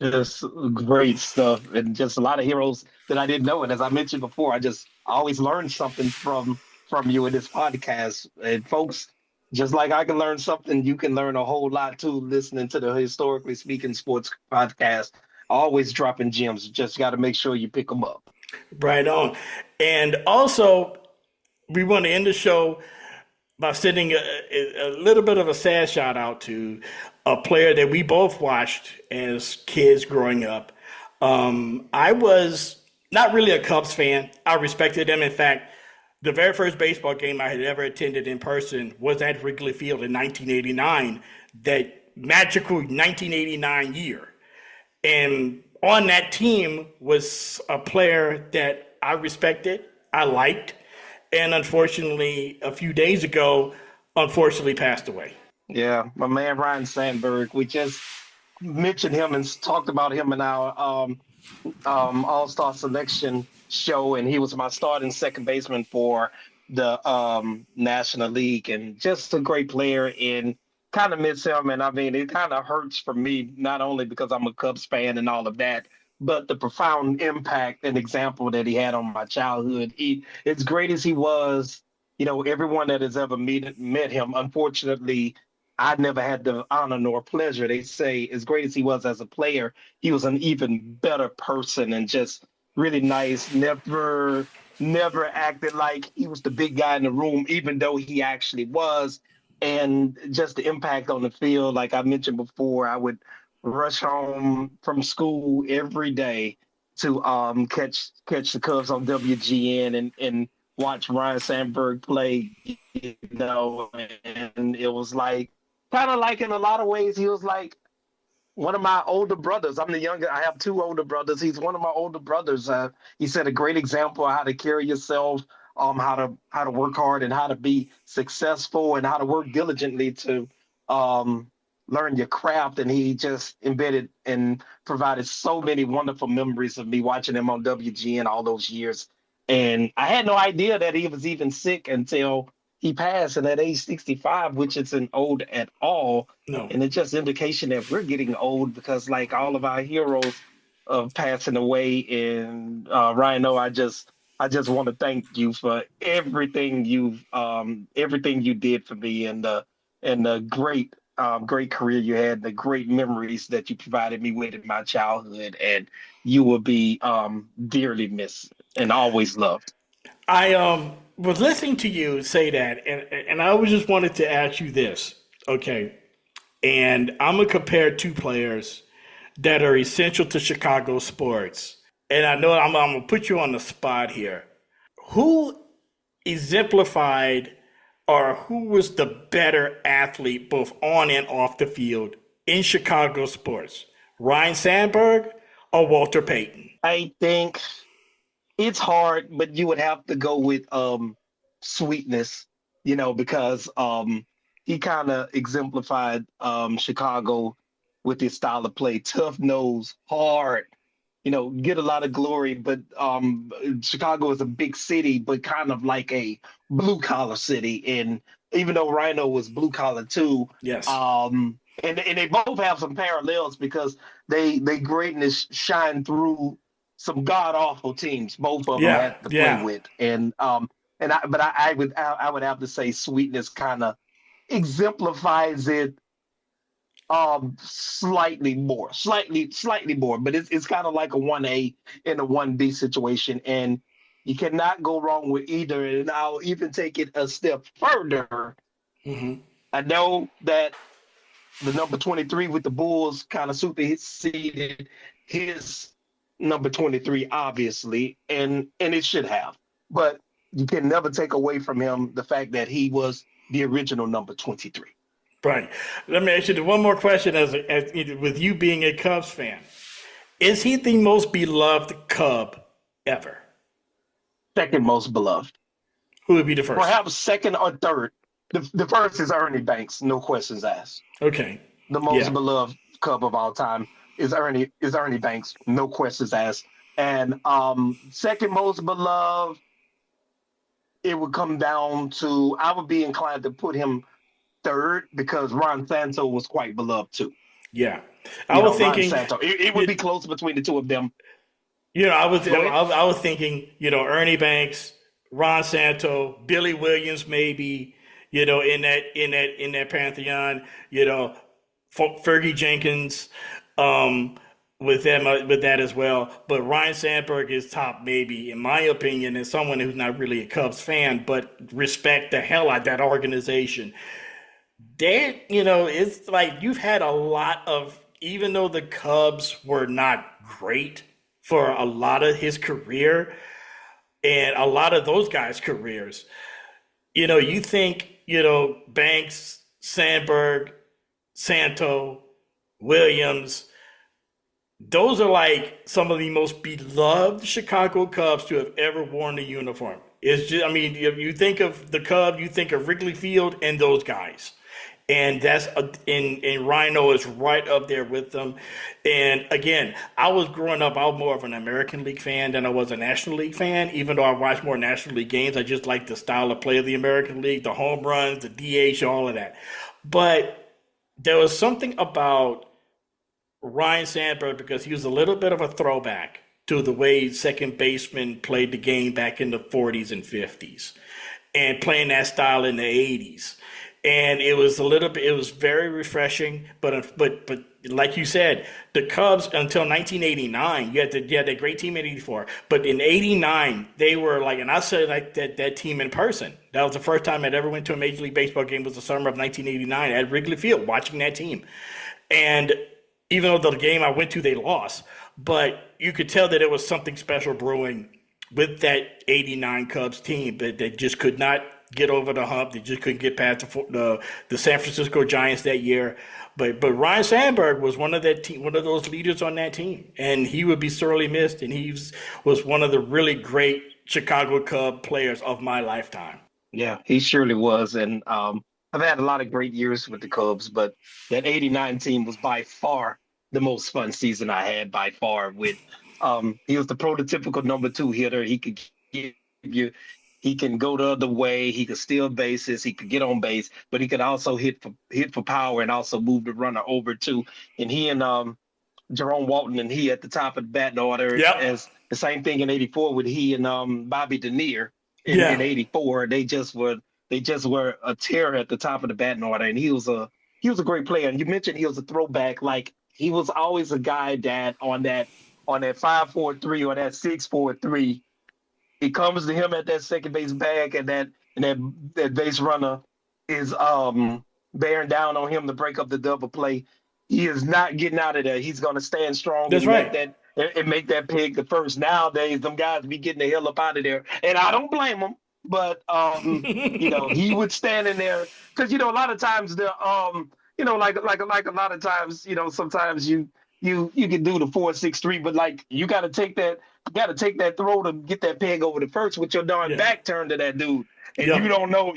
Just great stuff, and just a lot of heroes that I didn't know. And as I mentioned before, I always learn something from you in this podcast. And folks, just like I can learn something, you can learn a whole lot too. Listening to the Historically Speaking Sports podcast, always dropping gems. Just got to make sure you pick them up. Right on. And also, we want to end the show by sending a little bit of a sad shout out to a player that we both watched as kids growing up. I was not really a Cubs fan. I respected them. In fact, the very first baseball game I had ever attended in person was at Wrigley Field in 1989, that magical 1989 year. And on that team was a player that I respected, I liked, and unfortunately, a few days ago, passed away. Yeah, my man Ryan Sandberg. We just mentioned him and talked about him in our All-Star selection show, and he was my starting second baseman for the National League, and just a great player. And kind of miss him. And I mean, it kind of hurts for me, not only because I'm a Cubs fan and all of that, but the profound impact and example that he had on my childhood. As great as he was, everyone that has ever met him, unfortunately, I never had the honor nor pleasure. They say as great as he was as a player, he was an even better person and just really nice. Never acted like he was the big guy in the room, even though he actually was. And just the impact on the field, like I mentioned before, I would rush home from school every day to catch the Cubs on WGN and watch Ryan Sandberg play, and it was like kind of like in a lot of ways he was like one of my older brothers. I'm the younger. I have two older brothers. He's one of my older brothers. He set a great example of how to carry yourself, how to work hard and how to be successful and how to work diligently to learn your craft. And he just embedded and provided so many wonderful memories of me watching him on WGN all those years. And I had no idea that he was even sick until he passed, and at age 65, which isn't old at all. No. And it's just indication that we're getting old because, like, all of our heroes of passing away. And Ryan, I just want to thank you for everything you did for me, and the great career you had, the great memories that you provided me with in my childhood, and you will be dearly missed and always loved. I was listening to you say that, and I always just wanted to ask you this, okay? And I'm going to compare two players that are essential to Chicago sports. And I know I'm going to put you on the spot here. Who exemplified, or who was the better athlete both on and off the field in Chicago sports? Ryan Sandberg or Walter Payton? I think it's hard, but you would have to go with Sweetness, because he kind of exemplified Chicago with his style of play. Tough nose, hard, get a lot of glory. But Chicago is a big city, but kind of like a blue collar city. And even though Rhino was blue collar too, yes. And they both have some parallels because they greatness shine through some god awful teams. Both of them had to play with, and I would have to say Sweetness kind of exemplifies it slightly more, but it's kind of like a 1A and a 1B situation, and you cannot go wrong with either. And I'll even take it a step further. Mm-hmm. I know that the number 23 with the Bulls kind of superseded his number 23, obviously, and it should have. But you can never take away from him the fact that he was the original number 23. Right. Let me ask you one more question. As with you being a Cubs fan, is he the most beloved Cub ever? Second most beloved. Who would be the first? Perhaps second or third. The first is Ernie Banks, no questions asked. Okay. The most beloved Cub of all time is Ernie Banks, no questions asked. And second most beloved, it would come down to, I would be inclined to put him third because Ron Santo was quite beloved too. Yeah. I was thinking it would be close between the two of them. I was thinking, Ernie Banks, Ron Santo, Billy Williams, maybe, in that pantheon, Fergie Jenkins, with that as well. But Ryan Sandberg is top, maybe, in my opinion, as someone who's not really a Cubs fan, but respect the hell out of that organization. It's like you've had a lot of, even though the Cubs were not great for a lot of his career and a lot of those guys' careers, you think, Banks, Sandberg, Santo, Williams, those are like some of the most beloved Chicago Cubs to have ever worn the uniform. It's just, if you think of the Cubs, you think of Wrigley Field and those guys. And that's and Rhino is right up there with them. And again, I was growing up, I was more of an American League fan than I was a National League fan. Even though I watched more National League games, I just like the style of play of the American League, the home runs, the DH, all of that. But there was something about Ryan Sandberg because he was a little bit of a throwback to the way second basemen played the game back in the 40s and 50s and playing that style in the 80s. And it was it was very refreshing, but like you said, the Cubs until 1989, you had that great team in 84, but in 89 they were like, and I said like that team in person. That was the first time I'd ever went to a Major League Baseball game. Was the summer of 1989 at Wrigley Field, watching that team. And even though the game I went to they lost, but you could tell that it was something special brewing with that 89 Cubs team that they just could not get over the hump. They just couldn't get past the San Francisco Giants that year. But Ryan Sandberg was one of those leaders on that team, and he would be sorely missed. And he was one of the really great Chicago Cub players of my lifetime. Yeah, he surely was. And I've had a lot of great years with the Cubs, but that 89 team was by far the most fun season I had by far. With he was the prototypical number 2 hitter. He could give you. He can go the other way. He could steal bases. He could get on base, but he could also hit for power and also move the runner over too. And he and Jerome Walton and he at the top of the batting order. Yep. As the same thing in '84 with he and Bobby Denier in '84. They just were a terror at the top of the batting order. And he was a great player. And you mentioned he was a throwback. Like he was always a guy that on that 5-4-3 or that 6-4-3. It comes to him at that second base bag, and that base runner is bearing down on him to break up the double play. He is not getting out of there. He's going to stand strong. That's right. Make that pig the first. Nowadays, them guys be getting the hell up out of there, and I don't blame them. But he would stand in there because a lot of times like a lot of times sometimes you can do the 4-6-3, but like you got to take that. You got to take that throw to get that peg over the first with your darn back turned to that dude. And you don't know,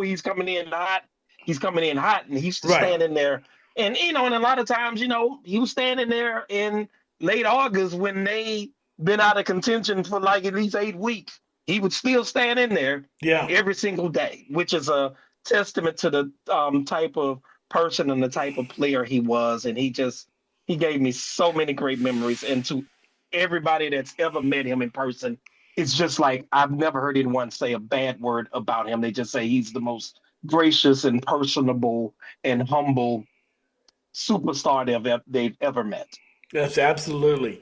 he's coming in hot. He's coming in hot, and he's standing there. And, and a lot of times, he was standing there in late August when they been out of contention for like at least 8 weeks. He would still stand in there every single day, which is a testament to the type of person and the type of player he was. And he gave me so many great memories. And to everybody that's ever met him in person, it's just like I've never heard anyone say a bad word about him. They just say he's the most gracious and personable and humble superstar they've ever met. Yes, absolutely.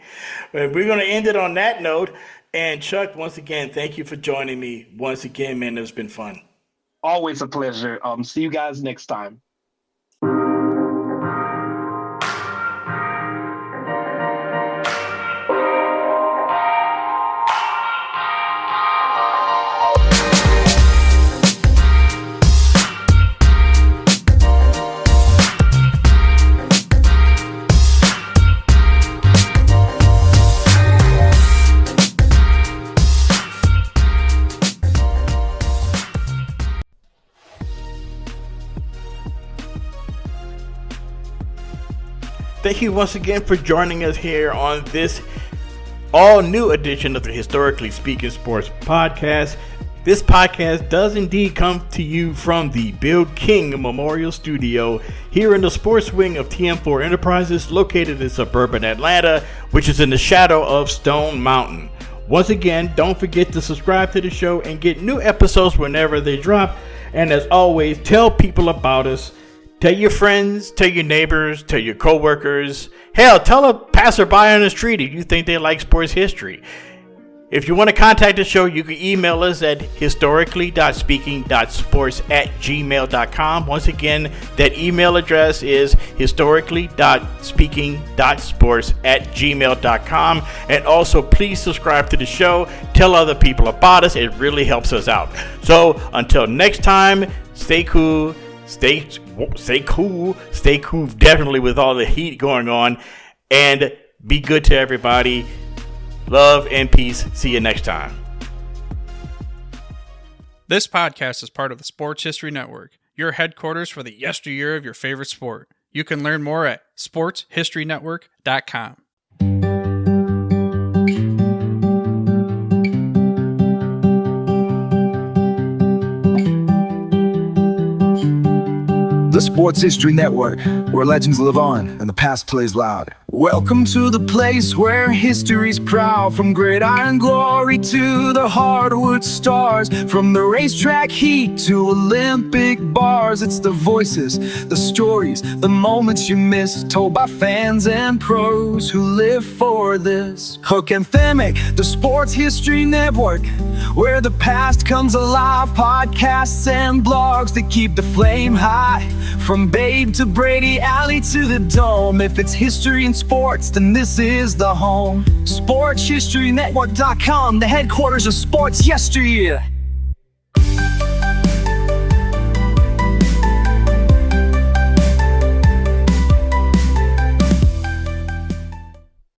We're going to end it on that note. And Chuck, once again, thank you for joining me. Once again, man, it's been fun. Always a pleasure. See you guys next time. thank you once again for joining us here on this all-new edition of the Historically Speaking Sports Podcast. This podcast does indeed come to you from the Bill King Memorial Studio here in the sports wing of TM4 Enterprises, located in suburban Atlanta, which is in the shadow of Stone Mountain. Once again, don't forget to subscribe to the show and get new episodes whenever they drop. And as always, tell people about us. Tell your friends, tell your neighbors, tell your coworkers. Hell, tell a passerby on the street if you think they like sports history. If you want to contact the show, you can email us at historically.speaking.sports@gmail.com. Once again, that email address is historically.speaking.sports@gmail.com. And also, please subscribe to the show. Tell other people about us. It really helps us out. So, until next time, stay cool. Stay cool, definitely with all the heat going on, and be good to everybody. Love and peace. See you next time. This podcast is part of the Sports History Network, your headquarters for the yesteryear of your favorite sport. You can learn more at sportshistorynetwork.com. The Sports History Network, where legends live on and the past plays loud. Welcome to the place where history's proud. From gridiron glory to the hardwood stars, from the racetrack heat to Olympic bars. It's the voices, the stories, the moments you miss, told by fans and pros who live for this. Hook and Themic, the Sports History Network, where the past comes alive. Podcasts and blogs that keep the flame high. From Babe to Brady, Alley to the Dome. If it's history and sports, then this is the home. SportsHistoryNetwork.com, the headquarters of sports yesteryear.